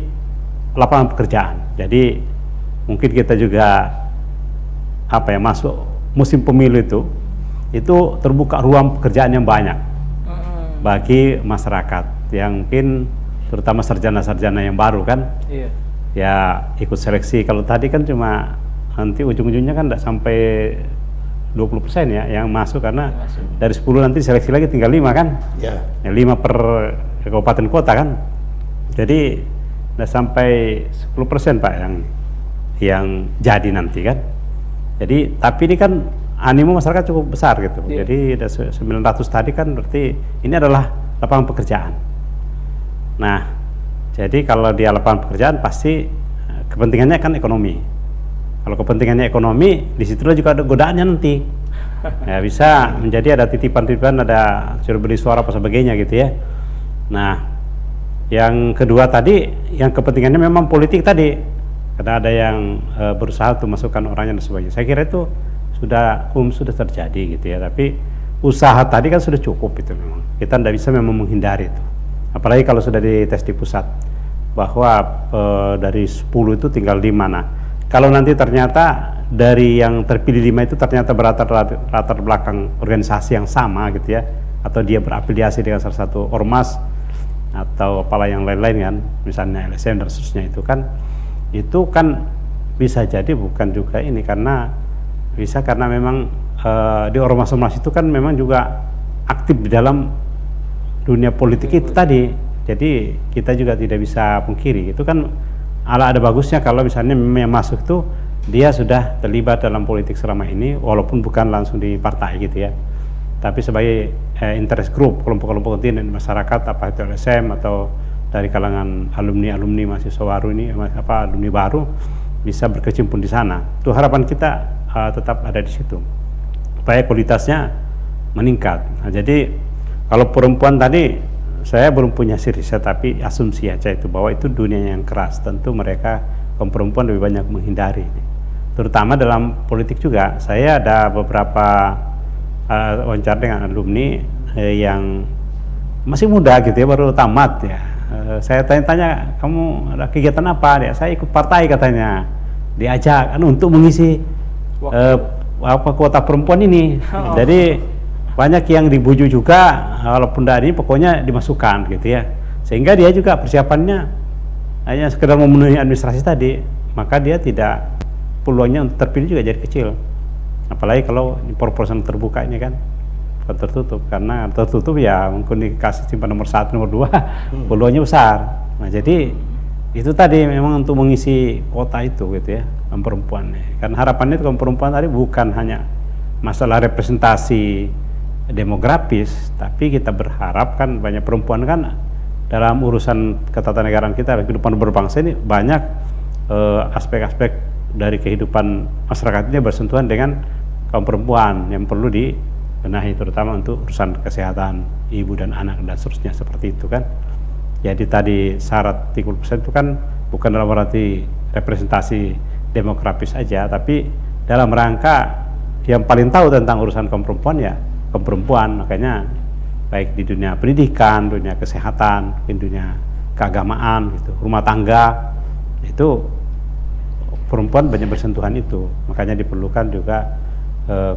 lapangan pekerjaan. Jadi mungkin kita juga masuk musim pemilu itu terbuka ruang pekerjaan yang banyak bagi masyarakat yang mungkin terutama sarjana-sarjana yang baru kan. Iya. Ya ikut seleksi. Kalau tadi kan cuma nanti ujung-ujungnya kan tidak sampai 20% ya yang masuk, karena dari 10 nanti seleksi lagi tinggal 5 kan. Ya 5 per kabupaten kota kan. Jadi tidak sampai 10% Pak yang jadi nanti kan. Jadi tapi ini kan animo masyarakat cukup besar gitu. Yeah. Jadi ada 900 tadi kan berarti ini adalah lapangan pekerjaan. Nah, jadi kalau di lapangan pekerjaan pasti kepentingannya kan ekonomi. Kalau kepentingannya ekonomi, di situlah juga ada godaannya nanti. Ya bisa menjadi ada titipan-titipan, ada suruh beli suara apa sebagainya gitu ya. Nah, yang kedua tadi, yang kepentingannya memang politik tadi, karena ada yang berusaha untuk masukkan orangnya dan sebagainya. Saya kira itu sudah terjadi gitu ya. Tapi usaha tadi kan sudah cukup itu memang. Kita tidak bisa memang menghindari itu. Apalagi kalau sudah dites di pusat bahwa dari 10 itu tinggal 5. Nah, kalau nanti ternyata dari yang terpilih 5 itu ternyata latar belakang organisasi yang sama gitu ya, atau dia berafiliasi dengan salah satu ormas atau apalah yang lain-lain kan, misalnya LSM dan seterusnya itu kan bisa jadi bukan juga ini, karena memang di ormas-ormas itu kan memang juga aktif di dalam dunia politik itu tadi. Jadi kita juga tidak bisa pungkiri itu kan ada bagusnya kalau misalnya memang yang masuk itu dia sudah terlibat dalam politik selama ini, walaupun bukan langsung di partai gitu ya, tapi sebagai interest group, kelompok-kelompok penting di masyarakat, apa itu LSM atau dari kalangan alumni mahasiswa baru ini, alumni baru bisa berkecimpung di sana. Itu harapan kita tetap ada di situ, supaya kualitasnya meningkat. Nah, jadi kalau perempuan tadi saya belum punya riset, tapi asumsi aja itu bahwa itu dunia yang keras. Tentu mereka kaum perempuan lebih banyak menghindari, terutama dalam politik juga. Saya ada beberapa wawancara dengan alumni yang masih muda gitu ya, baru tamat ya. Saya tanya-tanya, kamu ada kegiatan apa? Dia, saya ikut partai katanya, diajak untuk mengisi kuota perempuan ini. Jadi banyak yang dibujuk juga, walaupun dari pokoknya dimasukkan gitu ya, sehingga dia juga persiapannya hanya sekedar memenuhi administrasi tadi, maka dia tidak, peluangnya untuk terpilih juga jadi kecil. Apalagi kalau proporsional terbuka ini kan tertutup, karena tertutup ya mungkin dikasih simpan nomor 1, nomor 2 peluangnya besar. Nah jadi itu tadi memang untuk mengisi kuota itu gitu ya, kaum perempuan. Kan harapannya itu kaum perempuan tadi bukan hanya masalah representasi demografis, tapi kita berharap kan banyak perempuan kan dalam urusan ketatanegaraan kita, kehidupan berbangsa ini banyak aspek-aspek dari kehidupan masyarakat ini bersentuhan dengan kaum perempuan yang perlu dibenahi, terutama untuk urusan kesehatan ibu dan anak dan seterusnya seperti itu kan. Jadi tadi syarat 30% itu kan bukan dalam arti representasi demografis saja, tapi dalam rangka yang paling tahu tentang urusan kaum perempuan ya kaum perempuan. Makanya baik di dunia pendidikan, dunia kesehatan, di dunia keagamaan gitu, rumah tangga, itu perempuan banyak bersentuhan itu. Makanya diperlukan juga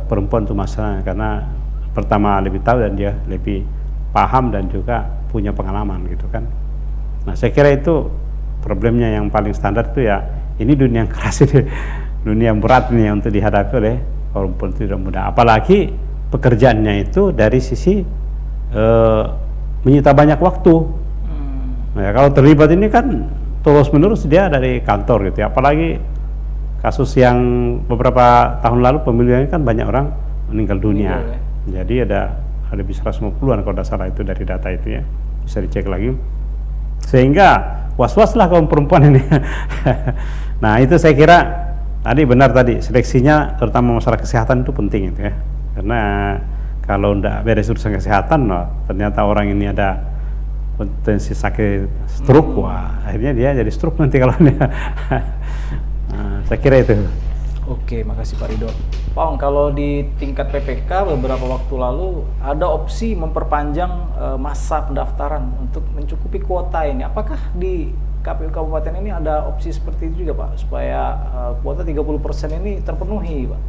perempuan untuk masalahnya, karena pertama lebih tahu dan dia lebih paham dan juga punya pengalaman gitu kan. Nah saya kira itu problemnya yang paling standar itu ya, ini dunia yang keras ini, dunia yang berat ini untuk dihadapi oleh perempuan tidak mudah. Apalagi pekerjaannya itu dari sisi menyita banyak waktu. Nah, kalau terlibat ini kan terus menerus dia dari kantor gitu ya. Apalagi kasus yang beberapa tahun lalu pemilihan kan banyak orang meninggal dunia. Jadi ada lebih 150-an kalau tidak salah itu dari data itu ya, bisa dicek lagi. Sehingga was-waslah kaum perempuan ini. Nah itu saya kira tadi benar tadi, seleksinya terutama masalah kesehatan itu penting itu ya. Karena kalau tidak beres urusan kesehatan, ternyata orang ini ada potensi sakit stroke, wah akhirnya dia jadi stroke nanti kalau dia. Nah, saya kira itu. Oke, makasih Pak Ridho. Pak Ong, kalau di tingkat PPK beberapa waktu lalu ada opsi memperpanjang masa pendaftaran untuk mencukupi kuota ini. Apakah di KPU Kabupaten ini ada opsi seperti itu juga Pak, supaya kuota 30% ini terpenuhi Pak?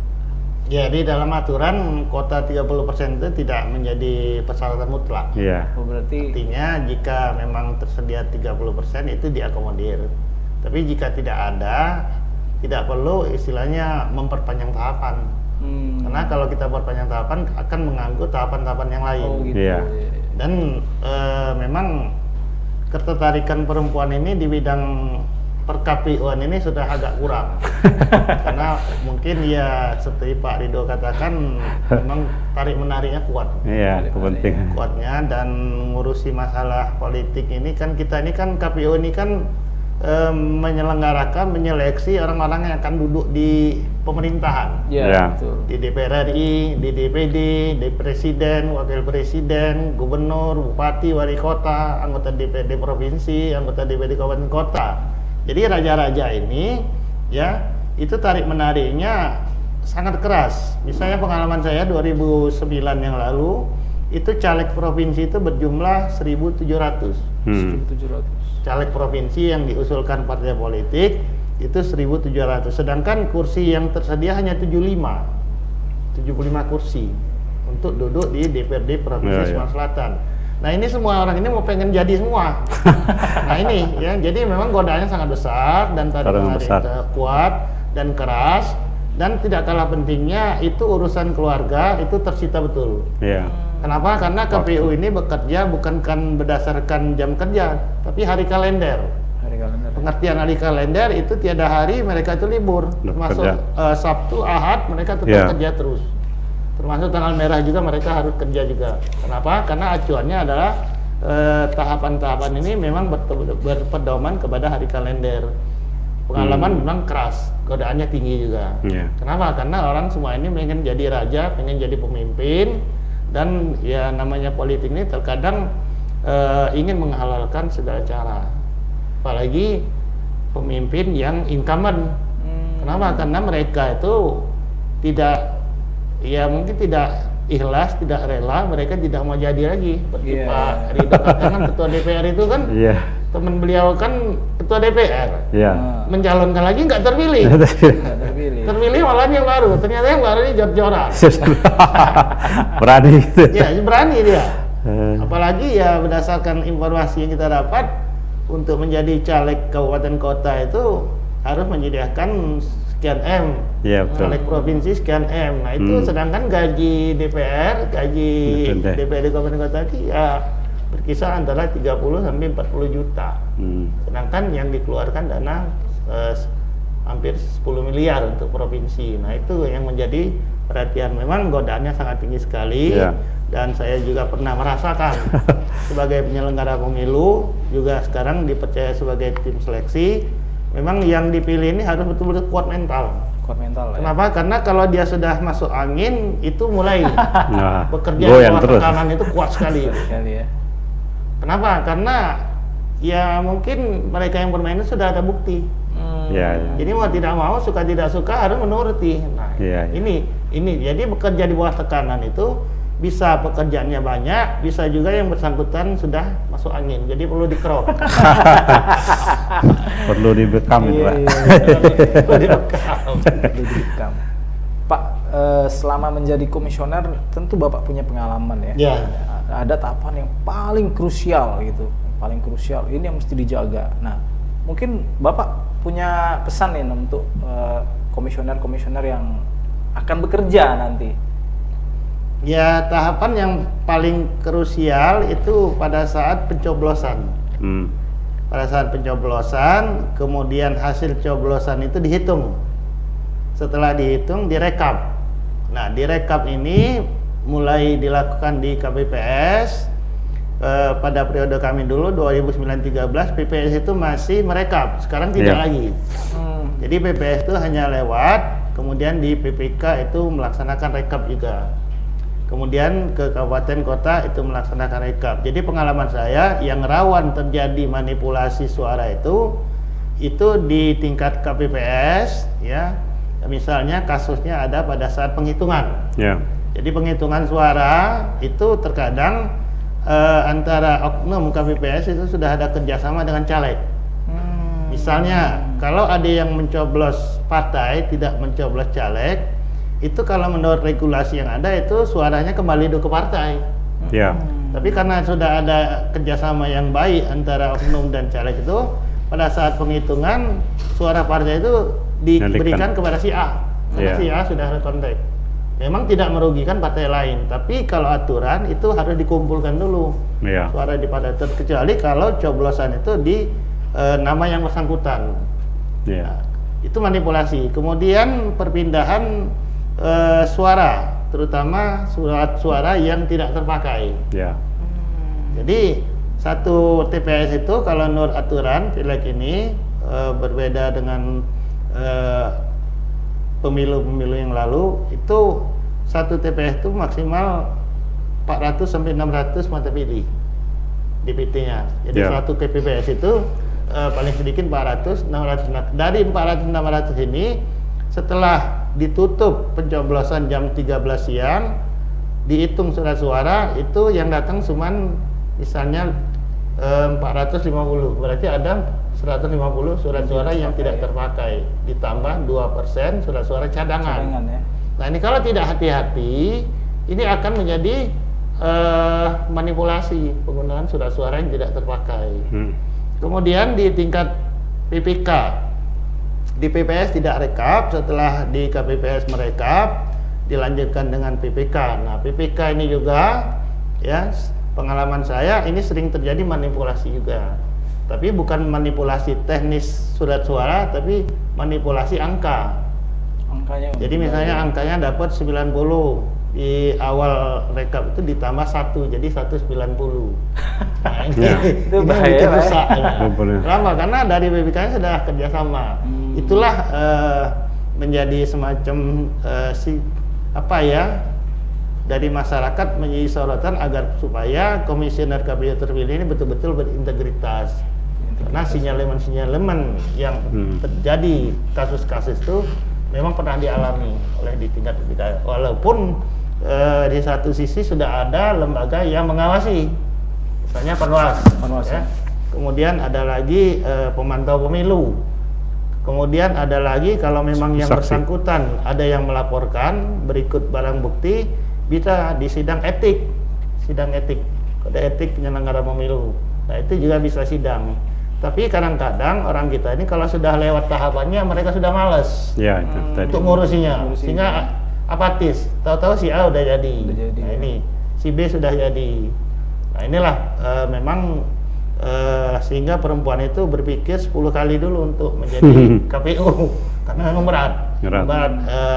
Jadi dalam aturan kuota 30% itu tidak menjadi persyaratan mutlak. Iya. Oh, berarti Artinya jika memang tersedia 30% itu diakomodir. Tapi jika tidak ada, tidak perlu istilahnya memperpanjang tahapan. Karena kalau kita perpanjang tahapan akan mengganggu tahapan-tahapan yang lain. oh gitu. Iya. Dan memang ketertarikan perempuan ini di bidang per-KPU-an ini sudah agak kurang. Karena mungkin ya seperti Pak Ridho katakan memang tarik menariknya kuat. Iya, kepentingan. Kuatnya, dan ngurusi masalah politik ini kan, kita ini kan KPU ini kan menyelenggarakan, menyeleksi orang-orang yang akan duduk di pemerintahan. Iya, Ya. betul. Di DPR RI, di DPD, di presiden, wakil presiden, gubernur, bupati, wali kota, anggota DPD provinsi, anggota DPD kabupaten kota. Jadi raja-raja ini ya, itu tarik menariknya sangat keras. Misalnya pengalaman saya 2009 yang lalu, itu caleg provinsi itu berjumlah 1.700. 1.700. Caleg provinsi yang diusulkan partai politik itu 1.700, sedangkan kursi yang tersedia hanya 75 kursi untuk duduk di DPRD Provinsi Sumatera Selatan. Nah ini semua orang ini mau pengen jadi semua. Nah ini ya, jadi memang godaannya sangat besar dan taruhan kuat dan keras, dan tidak kalah pentingnya itu urusan keluarga itu tersita betul. Iya. Kenapa? Karena KPU ini bekerja bukan kan berdasarkan jam kerja, tapi hari kalender. Hari kalender. Pengertian hari kalender itu tiada hari mereka itu libur, termasuk Sabtu, Ahad mereka tetap kerja terus. Termasuk tanggal merah juga mereka harus kerja juga. Kenapa? Karena acuannya adalah tahapan-tahapan ini memang berpedoman kepada hari kalender. Pengalaman memang keras, godaannya tinggi juga. Kenapa? Karena orang semua ini pengen jadi raja, pengen jadi pemimpin, dan ya namanya politik ini terkadang ingin menghalalkan segala cara. Apalagi pemimpin yang incumbent. Kenapa? Karena mereka itu tidak, ya mungkin tidak ikhlas, tidak rela, mereka tidak mau jadi lagi. Seperti Pak Ridho katakan ketua DPR itu kan, teman beliau kan ketua DPR, mencalonkan lagi nggak terpilih. Terpilih malah yang baru, ternyata yang baru ini jor-joran. Berani gitu. Ya, berani dia. Apalagi ya berdasarkan informasi yang kita dapat, untuk menjadi caleg kabupaten kota itu harus menyediakan sekian M, caleg provinsi sekian M. Nah itu sedangkan gaji DPR, gaji DPRD kabupaten kota itu ya berkisar antara 30 sampai 40 juta. Sedangkan yang dikeluarkan dana hampir 10 miliar untuk provinsi. Nah itu yang menjadi perhatian. Memang godaannya sangat tinggi sekali. Dan saya juga pernah merasakan sebagai penyelenggara pemilu, juga sekarang dipercaya sebagai tim seleksi. Memang yang dipilih ini harus betul-betul kuat mental. Kuat mental. Kenapa? Karena kalau dia sudah masuk angin itu mulai bekerja di bawah tekanan itu kuat sekali. Kenapa? Karena ya mungkin mereka yang bermain itu sudah ada bukti. Jadi mau tidak mau, suka tidak suka harus menuruti. Nah, ini jadi bekerja di bawah tekanan itu bisa pekerjaannya banyak, bisa juga yang bersangkutan sudah masuk angin, jadi perlu dikerok. Perlu dibekam itu, Pak. Perlu dibekam. Pak, selama menjadi komisioner, tentu Bapak punya pengalaman ya. Ada tahapan yang paling krusial gitu, paling krusial. Ini yang mesti dijaga. Nah, mungkin Bapak punya pesan nih untuk komisioner-komisioner yang akan bekerja nanti. Ya, tahapan yang paling krusial itu pada saat pencoblosan. Pada saat pencoblosan, kemudian hasil coblosan itu dihitung. Setelah dihitung, direkap. Nah, direkap ini mulai dilakukan di KPPS. Pada periode kami dulu 2009-13, PPS itu masih merekap. Sekarang tidak lagi. Jadi PPS itu hanya lewat, kemudian di PPK itu melaksanakan rekap juga. Kemudian ke kabupaten kota itu melaksanakan rekap. Jadi pengalaman saya yang rawan terjadi manipulasi suara itu di tingkat KPPS ya. Misalnya kasusnya ada pada saat penghitungan. Jadi penghitungan suara itu terkadang antara oknum KPPS itu sudah ada kerjasama dengan caleg. Misalnya kalau ada yang mencoblos partai tidak mencoblos caleg, itu kalau menurut regulasi yang ada itu suaranya kembali ke partai. Tapi karena sudah ada kerjasama yang baik antara oknum dan caleg itu, pada saat penghitungan suara partai itu diberikan kepada si A, karena si A sudah ada kontak. Memang tidak merugikan partai lain, tapi kalau aturan itu harus dikumpulkan dulu suara di partai, kecuali kalau coblosan itu di nama yang bersangkutan. Nah, itu manipulasi. Kemudian perpindahan suara, terutama surat suara yang tidak terpakai. Jadi satu TPS itu kalau menurut aturan pileg ini berbeda dengan pemilu-pemilu yang lalu, itu satu TPS itu maksimal 400 sampai 600 mata pilih DPT-nya. Jadi satu KPPS itu paling sedikit 400, 600. Dari 400 600 ini setelah ditutup pencoblosan jam 13 siang, dihitung surat suara itu yang datang cuman misalnya 450, berarti ada 150 surat suara yang tidak terpakai, ditambah 2% surat suara cadangan. Nah ini kalau tidak hati-hati, ini akan menjadi manipulasi penggunaan surat suara yang tidak terpakai. Kemudian di tingkat PPK, di PPS tidak rekap, setelah di KPPS merekap, dilanjutkan dengan PPK. Nah, PPK ini juga, ya, pengalaman saya ini sering terjadi manipulasi juga. Tapi bukan manipulasi teknis surat suara, tapi manipulasi angka. Angkanya. Jadi misalnya angkanya dapat 90, di awal rekap itu ditambah 1, jadi 190. Nah, ini, Itu ini bahaya, bikin Pak. rusak. Ya. Boleh. Kenapa? Karena dari BPK sudah kerjasama. Itulah menjadi semacam dari masyarakat menjadi sorotan agar supaya komisioner KPU terpilih ini betul-betul berintegritas. Karena sinyalemen-sinyalemen yang terjadi kasus-kasus itu memang pernah dialami oleh di tingkat BPK. Walaupun di satu sisi sudah ada lembaga yang mengawasi, misalnya Panwas. Ya. Kemudian ada lagi pemantau pemilu. Kemudian ada lagi kalau memang yang Saksi. bersangkutan ada yang melaporkan berikut barang bukti, bisa di sidang etik, kode etik penyelenggara pemilu. Nah, itu juga bisa sidang. Tapi kadang-kadang orang kita ini kalau sudah lewat tahapannya mereka sudah malas Ya, itu tadi. untuk ngurusinya, sehingga apatis. Tahu-tahu si A udah jadi. Nah, ini si B sudah jadi. Nah, inilah memang sehingga perempuan itu berpikir 10 kali dulu untuk menjadi KPU karena memang berat,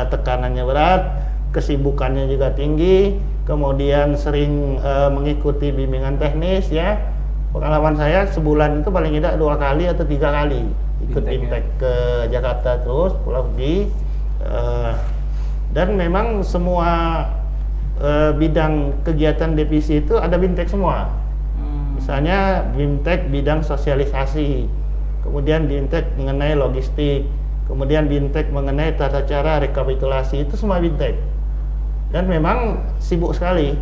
tekanannya berat, kesibukannya juga tinggi, kemudian sering mengikuti bimbingan teknis, ya. Pengalaman saya sebulan itu paling tidak 2 kali atau 3 kali ikut BIMTEK ke Jakarta terus pulang pergi, dan memang semua bidang kegiatan divisi itu ada BIMTEK semua. Misalnya BIMTEK bidang sosialisasi, kemudian BIMTEK mengenai logistik, kemudian BIMTEK mengenai tata cara rekapitulasi, itu semua BIMTEK. Dan memang sibuk sekali.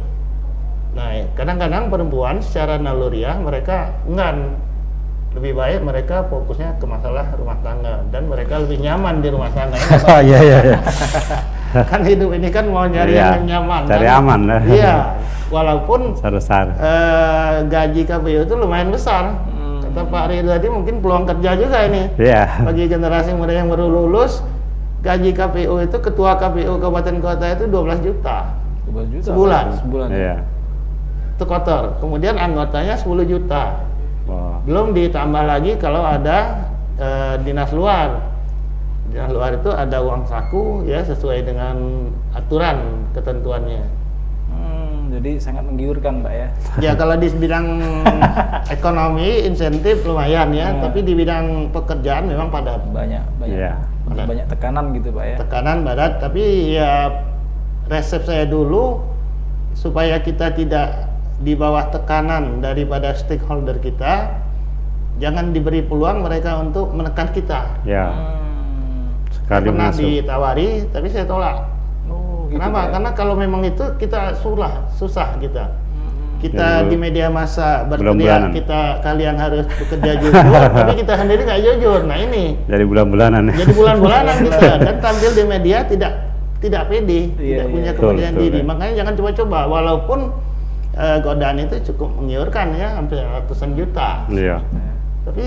Nah, kadang-kadang perempuan secara naluriah mereka enggan. Lebih baik mereka fokusnya ke masalah rumah tangga dan mereka lebih nyaman di rumah tangga. Iya. Kan hidup ini kan mau nyari Iya, yang nyaman. cari kan? aman. Iya, walaupun Besar. gaji KPU itu lumayan besar. Kata Pak Ridho tadi mungkin peluang kerja juga ini. Iya. Bagi generasi muda yang baru lulus, gaji KPU itu ketua KPU kabupaten kota itu 12 juta 12 juta Sebulan. Sebulan. Iya. itu kotor. Kemudian anggotanya 10 juta. Wah. Belum ditambah lagi kalau ada dinas luar. Dinas luar itu ada uang saku ya sesuai dengan aturan ketentuannya. Jadi sangat menggiurkan, Pak ya. Ya kalau di bidang ekonomi insentif lumayan ya, tapi di bidang pekerjaan memang padat. Banyak Iya. banyak tekanan gitu, Pak ya. Tekanan padat, tapi ya resep saya dulu supaya kita tidak di bawah tekanan daripada stakeholder kita, jangan diberi peluang mereka untuk menekan kita. Ya. Saya Sekali pernah masuk. ditawari, tapi saya tolak. Oh, gitu, Kenapa? Pak ya. Karena kalau memang itu kita susah kita. Ya, Kita di media massa berteriak bulan-bulanan. kalian harus bekerja jujur, tapi kita sendiri nggak jujur. Nah ini Jadi bulan-bulanan. jadi bulan-bulanan kita dan tampil di media tidak pede, Iya, tidak punya iya. kepercayaan Betul, diri. ya. Makanya jangan coba-coba, walaupun godaan itu cukup menggiurkan ya, hampir ratusan juta. Iya. Tapi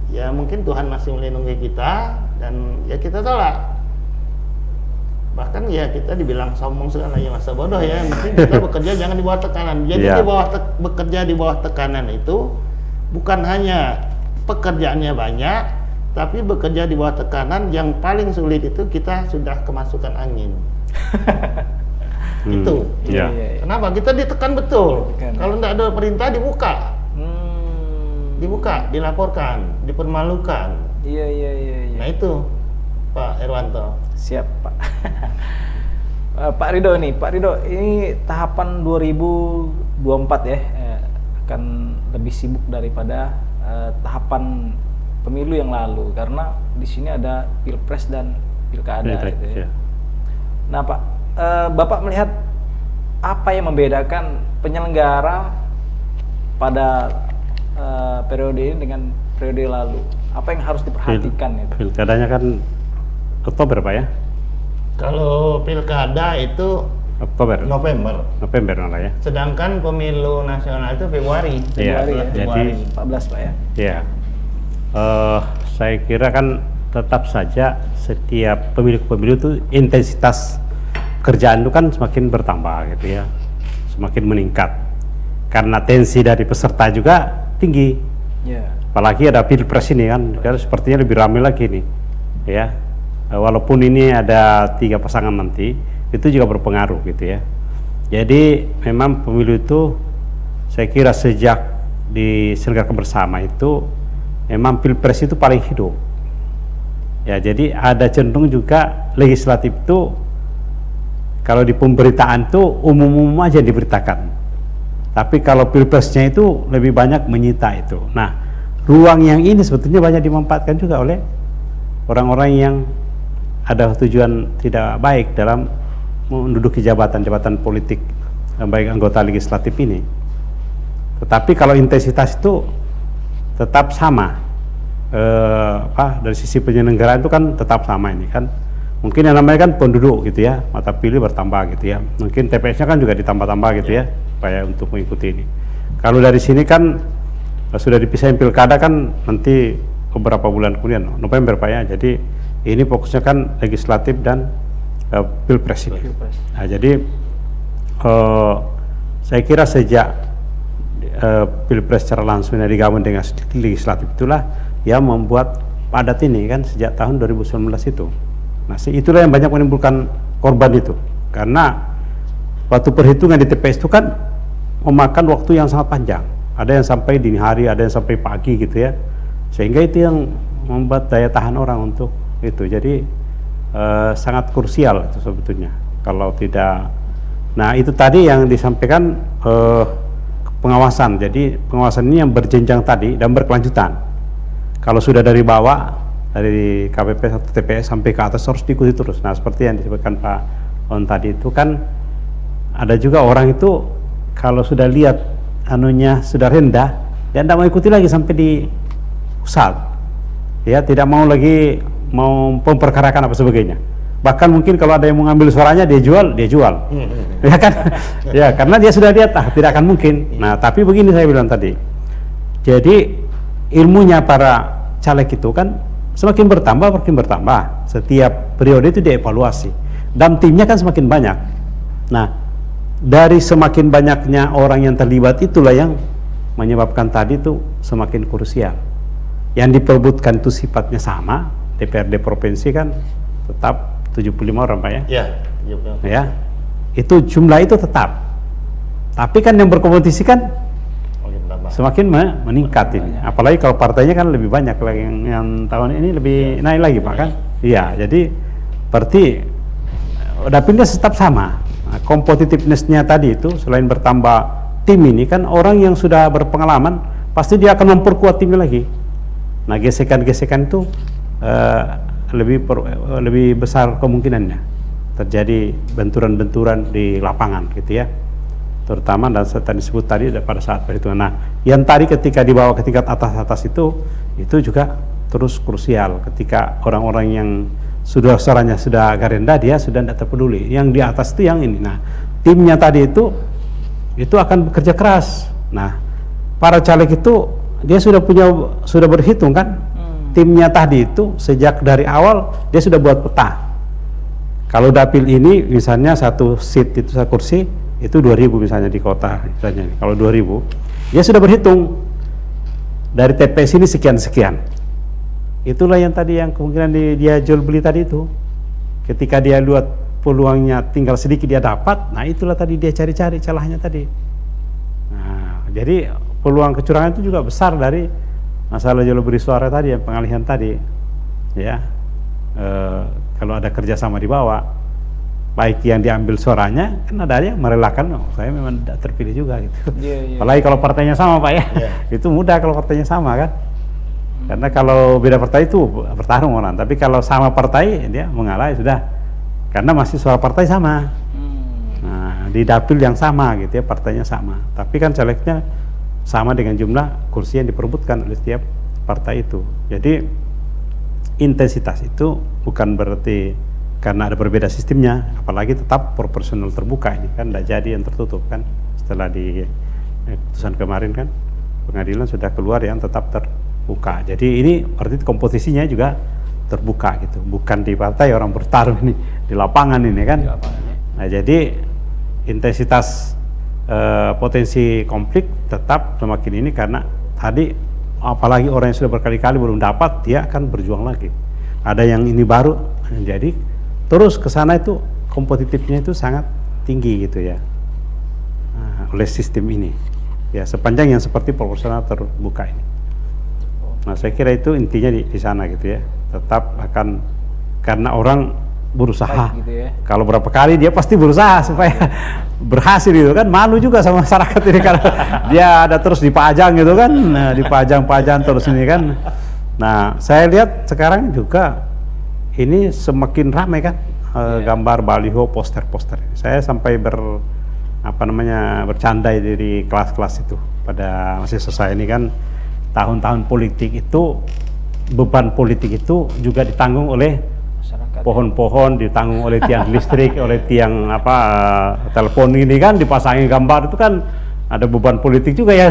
ya mungkin Tuhan masih melindungi kita dan ya kita tolak. Bahkan ya kita dibilang sombong segala ya masa bodoh ya. Mungkin kita bekerja jangan di bawah tekanan. Jadi Iya. bekerja di bawah tekanan itu bukan hanya pekerjaannya banyak, tapi bekerja di bawah tekanan yang paling sulit itu kita sudah kemasukan angin. Itu. Iya. Kenapa? Kita ditekan betul. Ditekan, ya. Kalau tidak ada perintah dibuka, dilaporkan, dipermalukan. Iya. Nah itu Pak Herwanto. Siap, Pak. Pak Ridho nih, Pak Ridho, ini tahapan 2024 ya, akan lebih sibuk daripada tahapan pemilu yang lalu karena di sini ada pilpres dan pilkada. Gitu ya. Iya. Nah, Pak, Bapak melihat apa yang membedakan penyelenggara pada periode ini dengan periode lalu? Apa yang harus diperhatikan itu? Pilkadanya kan Oktober, Pak ya? Kalau pilkada itu November malah ya. Sedangkan pemilu nasional itu Februari. Iya, Februari jadi 14 Pak ya. ya saya kira kan tetap saja setiap pemilu itu intensitas kerjaan itu kan semakin bertambah gitu ya, semakin meningkat karena tensi dari peserta juga tinggi. Apalagi ada pilpres ini kan sepertinya lebih ramai lagi nih ya. Walaupun ini ada 3 pasangan nanti, itu juga berpengaruh gitu ya. Jadi memang pemilu itu saya kira sejak diselenggarakan bersama itu memang pilpres itu paling hidup ya. Jadi ada cenderung juga legislatif itu kalau di pemberitaan tuh umum-umum aja diberitakan, tapi kalau pilpresnya itu lebih banyak menyita itu. Nah, ruang yang ini sebetulnya banyak dimanfaatkan juga oleh orang-orang yang ada tujuan tidak baik dalam menduduki jabatan-jabatan politik, baik anggota legislatif ini. Tetapi kalau intensitas itu tetap sama, dari sisi penyelenggaraan itu kan tetap sama ini kan. Mungkin yang namanya kan penduduk gitu ya, mata pilih bertambah gitu ya. Mungkin TPS-nya kan juga ditambah-tambah gitu ya, supaya untuk mengikuti ini. Kalau dari sini kan sudah dipisahin pilkada kan nanti beberapa bulan kemudian, November Pak ya. Jadi ini fokusnya kan legislatif dan pilpres ini. Nah, jadi saya kira sejak pilpres secara langsung digabung dengan legislatif itulah yang membuat padat ini kan sejak tahun 2019 itu. Nah, itulah yang banyak menimbulkan korban itu, karena waktu perhitungan di TPS itu kan memakan waktu yang sangat panjang. Ada yang sampai dini hari, ada yang sampai pagi gitu ya, sehingga itu yang membuat daya tahan orang untuk itu. Jadi sangat krusial itu sebetulnya kalau tidak. Nah, itu tadi yang disampaikan pengawasan. Jadi pengawasan ini yang berjenjang tadi dan berkelanjutan. Kalau sudah dari bawah, dari KPP atau TPS sampai ke atas harus diikuti terus. Nah, seperti yang disebutkan Pak On tadi itu kan ada juga orang itu kalau sudah lihat anunya sudah rendah, dia tidak mau ikuti lagi sampai di pusat. Ya, tidak mau lagi mau memperkarakan apa sebagainya. Bahkan mungkin kalau ada yang mau ngambil suaranya dia jual. Ya kan? Ya, karena dia sudah lihat tidak akan mungkin. Nah, tapi begini saya bilang tadi. Jadi ilmunya para caleg itu kan semakin bertambah. Setiap periode itu dievaluasi. Dan timnya kan semakin banyak. Nah, dari semakin banyaknya orang yang terlibat itulah yang menyebabkan tadi itu semakin krusial. Yang diperebutkan itu sifatnya sama. DPRD provinsi kan tetap 75 orang Pak ya. Iya, ya. Itu jumlah itu tetap. Tapi kan yang berkompetisi kan semakin meningkat ini. Apalagi kalau partainya kan lebih banyak lagi yang tahun ini lebih naik lagi Pak kan. Iya, jadi berarti dapilnya tetap sama. Nah, competitiveness-nya tadi itu selain bertambah tim ini kan orang yang sudah berpengalaman pasti dia akan memperkuat timnya lagi. Nah, gesekan-gesekan itu lebih besar kemungkinannya terjadi benturan-benturan di lapangan gitu ya, terutama dan tadi disebut tadi pada saat perhitungan. Nah, yang tadi ketika dibawa ke tingkat atas itu juga terus krusial ketika orang-orang yang sudah suaranya sudah agak rendah dia sudah tidak terpeduli, yang di atas itu yang ini. Nah, timnya tadi itu akan bekerja keras. Nah, para caleg itu dia sudah berhitung kan. Timnya tadi itu sejak dari awal dia sudah buat peta. Kalau dapil ini misalnya satu seat itu satu kursi itu 2.000 misalnya di kota misalnya. Kalau 2.000 dia sudah berhitung dari TPS ini sekian. Itulah yang tadi yang kemungkinan dia jual beli tadi itu. Ketika dia lihat peluangnya tinggal sedikit dia dapat, nah itulah tadi dia cari-cari celahnya tadi. Nah, jadi peluang kecurangan itu juga besar dari masalah jual beli suara tadi, yang pengalihan tadi, ya. Kalau ada kerjasama di bawah, baik yang diambil suaranya, kan ada yang merelakan, saya memang tidak terpilih juga gitu. Apalagi kalau partainya sama Pak ya, itu mudah kalau partainya sama kan. Karena kalau beda partai itu bertarung orang, tapi kalau sama partai dia mengalah sudah, karena masih suara partai sama. Nah, di dapil yang sama gitu ya, partainya sama, tapi kan calegnya sama dengan jumlah kursi yang diperebutkan oleh setiap partai itu. Jadi intensitas itu bukan berarti karena ada berbeda sistemnya, apalagi tetap proporsional terbuka ini kan tidak jadi yang tertutup kan. Setelah di putusan kemarin kan pengadilan sudah keluar yang tetap terbuka. Jadi ini berarti komposisinya juga terbuka gitu, bukan di partai orang bertarung ini di lapangan ini kan. Di lapangan, ya. Nah jadi intensitas potensi konflik tetap semakin ini karena tadi apalagi orang yang sudah berkali-kali belum dapat dia akan berjuang lagi. Ada yang ini baru, jadi terus ke sana itu kompetitifnya itu sangat tinggi gitu ya. Nah, oleh sistem ini ya sepanjang yang seperti proporsional terbuka ini. Nah saya kira itu intinya di sana gitu ya. Tetap akan karena orang berusaha Baik gitu ya. kalau berapa kali dia pasti berusaha supaya berhasil gitu kan, malu juga sama masyarakat ini kalau dia ada terus dipajang gitu kan, nah, dipajang-pajang terus ini kan. Nah saya lihat sekarang juga ini semakin ramai kan gambar baliho, poster-poster. Saya sampai bercanda di kelas-kelas itu pada mahasiswa saya ini kan, tahun-tahun politik itu beban politik itu juga ditanggung oleh Masyarakat. pohon-pohon, ditanggung oleh tiang listrik, oleh tiang telepon ini kan, dipasangin gambar itu kan ada beban politik juga ya.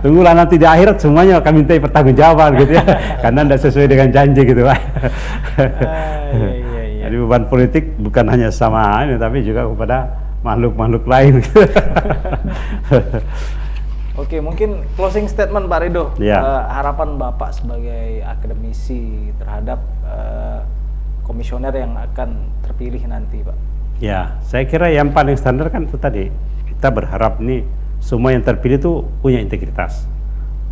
Tunggulah nanti di akhirat semuanya kami minta pertanggungjawaban gitu ya, karena tidak sesuai dengan janji gitu Pak. Iya. Jadi beban politik bukan hanya sama ini tapi juga kepada makhluk-makhluk lain. Oke, mungkin closing statement Pak Ridho. Ya. Harapan Bapak sebagai akademisi terhadap komisioner yang akan terpilih nanti, Pak. Ya, saya kira yang paling standar kan itu tadi. Kita berharap nih semua yang terpilih itu punya integritas.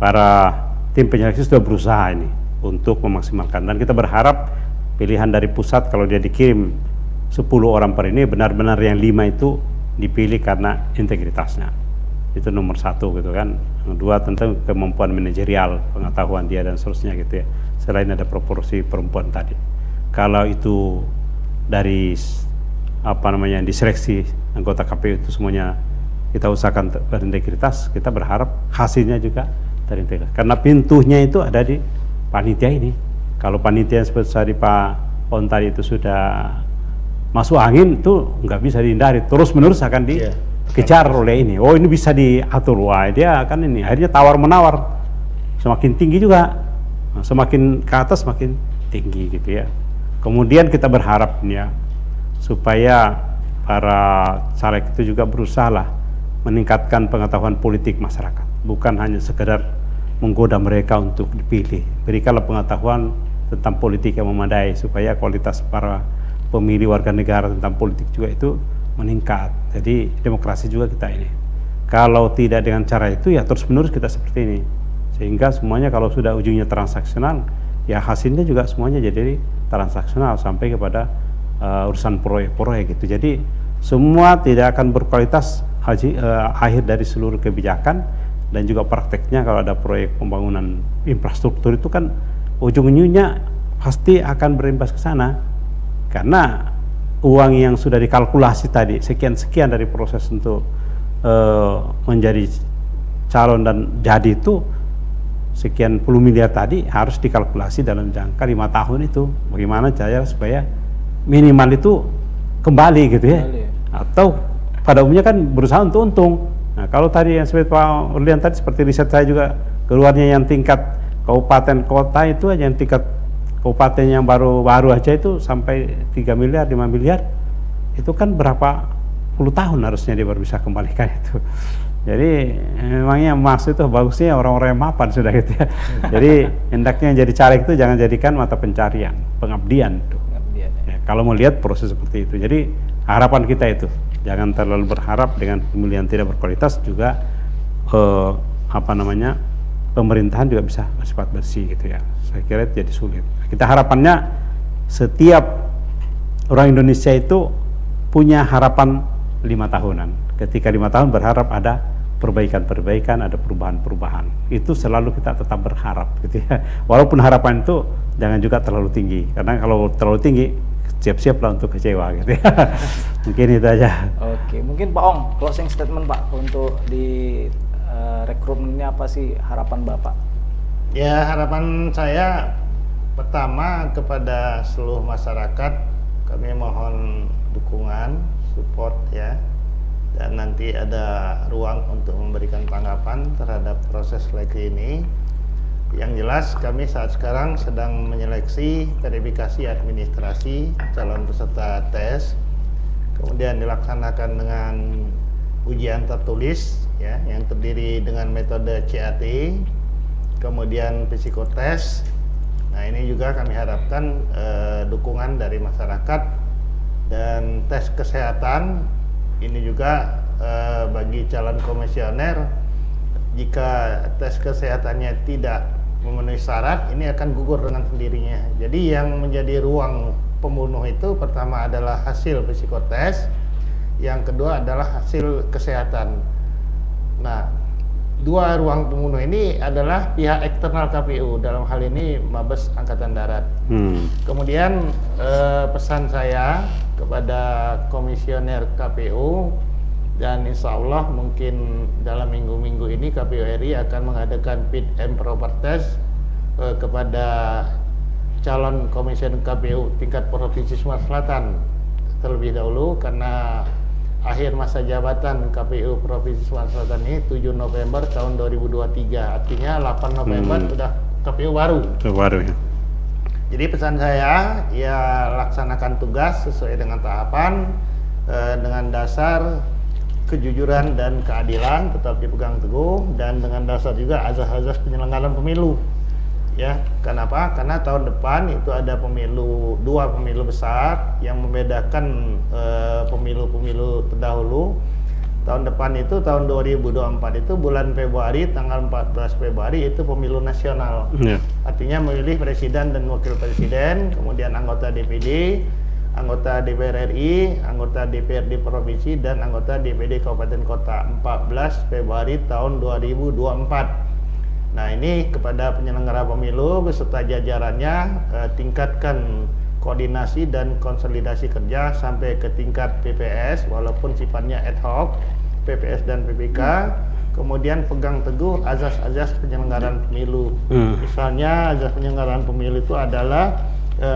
Para tim penyeleksi sudah berusaha ini untuk memaksimalkan, dan kita berharap pilihan dari pusat kalau dia dikirim 10 orang per ini benar-benar yang 5 itu dipilih karena integritasnya. Itu nomor 1 gitu kan. Yang 2 tentang kemampuan manajerial, pengetahuan dia dan seterusnya gitu ya. Selain ada proporsi perempuan tadi. Kalau itu dari diseleksi anggota KPU itu semuanya kita usahakan berintegritas, kita berharap hasilnya juga terintegritas. Karena pintunya itu ada di panitia ini. Kalau panitia seperti tadi Pak On tadi itu sudah masuk angin, itu nggak bisa dihindari. Terus-menerus akan dikejar oleh ini. Oh ini bisa diatur, wah dia akan ini. Akhirnya tawar-menawar, semakin tinggi juga, semakin ke atas semakin tinggi gitu ya. Kemudian kita berharap ya supaya para caleg itu juga berusaha lah meningkatkan pengetahuan politik masyarakat, bukan hanya sekedar menggoda mereka untuk dipilih. Berikanlah pengetahuan tentang politik yang memadai supaya kualitas para pemilih warga negara tentang politik juga itu meningkat. Jadi demokrasi juga kita ini. Kalau tidak dengan cara itu ya terus-menerus kita seperti ini. Sehingga semuanya kalau sudah ujungnya transaksional, ya hasilnya juga semuanya jadi transaksional sampai kepada urusan proyek-proyek gitu. Jadi semua tidak akan berkualitas akhir dari seluruh kebijakan, dan juga prakteknya kalau ada proyek pembangunan infrastruktur itu kan ujung-ujungnya pasti akan berimbas ke sana, karena uang yang sudah dikalkulasi tadi sekian-sekian dari proses untuk menjadi calon dan jadi itu sekian puluh miliar tadi harus dikalkulasi dalam jangka 5 tahun itu. Bagaimana cara supaya minimal itu kembali gitu ya. Atau pada umumnya kan berusaha untuk untung. Nah kalau tadi yang seperti Pak Urlian tadi, seperti riset saya juga keluarnya yang tingkat kabupaten kota itu aja, yang tingkat kabupaten yang baru aja itu sampai 3 miliar, 5 miliar. Itu kan berapa puluh tahun harusnya dia baru bisa kembalikan itu. Jadi memangnya emas itu bagusnya orang-orang yang mapan sudah gitu ya. Jadi hendaknya jadi caleg itu jangan jadikan mata pencarian, pengabdian tuh. Ya, kalau mau lihat proses seperti itu. Jadi harapan kita itu jangan terlalu berharap dengan pemilihan tidak berkualitas juga pemerintahan juga bisa bersifat bersih gitu ya. Saya kira itu jadi sulit. Kita harapannya setiap orang Indonesia itu punya harapan 5 tahunan. Ketika 5 tahun berharap ada perbaikan-perbaikan, ada perubahan-perubahan. Itu selalu kita tetap berharap gitu ya. Walaupun harapan itu jangan juga terlalu tinggi, karena kalau terlalu tinggi siap-siaplah untuk kecewa gitu ya. Mungkin itu aja. Oke, mungkin Pak Ong closing statement Pak untuk di rekrutmen ini apa sih harapan Bapak? Ya harapan saya pertama kepada seluruh masyarakat kami mohon dukungan, support ya, dan nanti ada ruang untuk memberikan tanggapan terhadap proses seleksi ini. Yang jelas kami saat sekarang sedang menyeleksi verifikasi administrasi calon peserta tes, kemudian dilaksanakan dengan ujian tertulis ya, yang terdiri dengan metode CAT, kemudian psikotes. Nah, ini juga kami harapkan dukungan dari masyarakat, dan tes kesehatan ini juga bagi calon komisioner, jika tes kesehatannya tidak memenuhi syarat, ini akan gugur dengan sendirinya. Jadi yang menjadi ruang pembunuh itu pertama adalah hasil psikotes, yang kedua adalah hasil kesehatan. Nah, dua ruang pembunuh ini adalah pihak eksternal KPU, dalam hal ini Mabes Angkatan Darat. Kemudian pesan saya kepada komisioner KPU, dan insya Allah mungkin dalam minggu-minggu ini KPU RI akan mengadakan fit and proper test kepada calon komisioner KPU tingkat Provinsi Sumatera Selatan terlebih dahulu, karena akhir masa jabatan KPU Provinsi Sumatera Selatan ini 7 November tahun 2023, artinya 8 November sudah KPU baru. Baru ya. Jadi pesan saya, ya laksanakan tugas sesuai dengan tahapan, dengan dasar kejujuran dan keadilan tetap dipegang teguh, dan dengan dasar juga azas-azas penyelenggaraan pemilu. Ya, kenapa? Karena tahun depan itu ada pemilu, dua pemilu besar yang membedakan pemilu-pemilu terdahulu. Tahun depan itu tahun 2024 itu bulan Februari, tanggal 14 Februari itu pemilu nasional. Artinya memilih presiden dan wakil presiden, kemudian anggota DPD, anggota DPR RI, anggota DPRD provinsi, dan anggota DPD kabupaten kota 14 Februari tahun 2024. Nah, ini kepada penyelenggara pemilu beserta jajarannya, tingkatkan koordinasi dan konsolidasi kerja sampai ke tingkat PPS walaupun sifatnya ad hoc, PPS dan PPK. Kemudian pegang teguh azas-azas penyelenggaraan pemilu. Misalnya azas penyelenggaraan pemilu itu adalah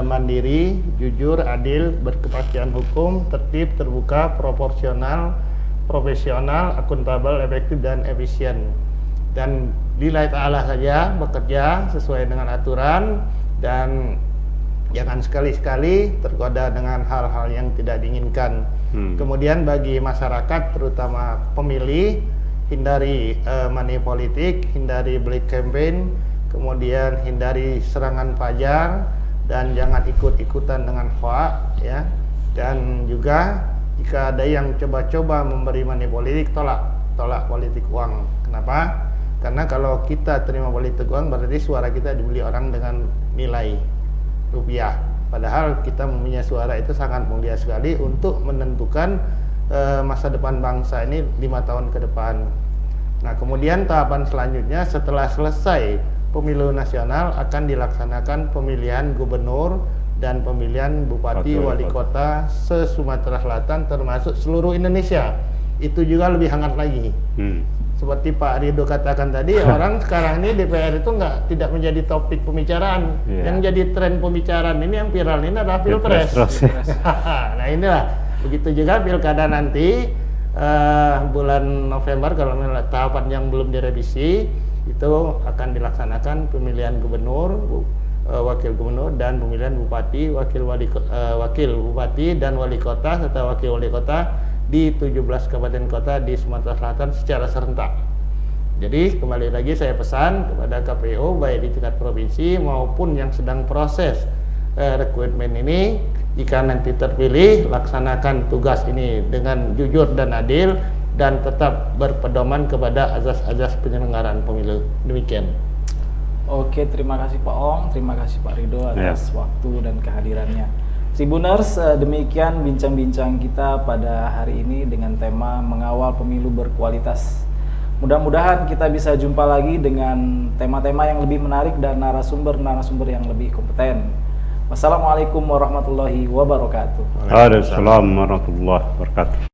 mandiri, jujur, adil, berkepastian hukum, tertib, terbuka, proporsional, profesional, akuntabel, efektif, dan efisien. Dan lillahi ta'ala saja bekerja sesuai dengan aturan, dan jangan sekali-sekali tergoda dengan hal-hal yang tidak diinginkan. Kemudian bagi masyarakat, terutama pemilih, hindari money politik, hindari black campaign, kemudian hindari serangan fajar, dan jangan ikut-ikutan dengan hoax ya. Dan juga jika ada yang coba-coba memberi money politik, tolak politik uang. Kenapa? Karena kalau kita terima politik uang berarti suara kita dibeli orang dengan nilai rupiah. Padahal kita mempunyai suara itu sangat mulia sekali untuk menentukan masa depan bangsa ini 5 tahun ke depan. Nah, kemudian tahapan selanjutnya setelah selesai pemilu nasional akan dilaksanakan pemilihan gubernur dan pemilihan bupati wali kota se-Sumatera Selatan termasuk seluruh Indonesia. Itu juga lebih hangat lagi. Seperti Pak Ridho katakan tadi, orang sekarang ini DPR itu tidak menjadi topik pembicaraan. Yang jadi tren pembicaraan ini, yang viral ini adalah pilpres. Nah, inilah. Begitu juga pilkada nanti bulan November, kalau tahapan yang belum direvisi itu akan dilaksanakan pemilihan gubernur, wakil gubernur, dan pemilihan bupati, wakil bupati dan wali kota serta wakil wali kota di 17 kabupaten kota di Sumatera Selatan secara serentak. Jadi kembali lagi saya pesan kepada KPU baik di tingkat provinsi maupun yang sedang proses rekrutmen ini, jika nanti terpilih laksanakan tugas ini dengan jujur dan adil dan tetap berpedoman kepada azas-azas penyelenggaraan pemilu. Demikian. Oke, terima kasih Pak Ong, terima kasih Pak Ridho atas waktu dan kehadirannya. Tribuners, demikian bincang-bincang kita pada hari ini dengan tema mengawal pemilu berkualitas. Mudah-mudahan kita bisa jumpa lagi dengan tema-tema yang lebih menarik dan narasumber-narasumber yang lebih kompeten. Wassalamualaikum warahmatullahi wabarakatuh. Waalaikumsalam warahmatullahi wabarakatuh.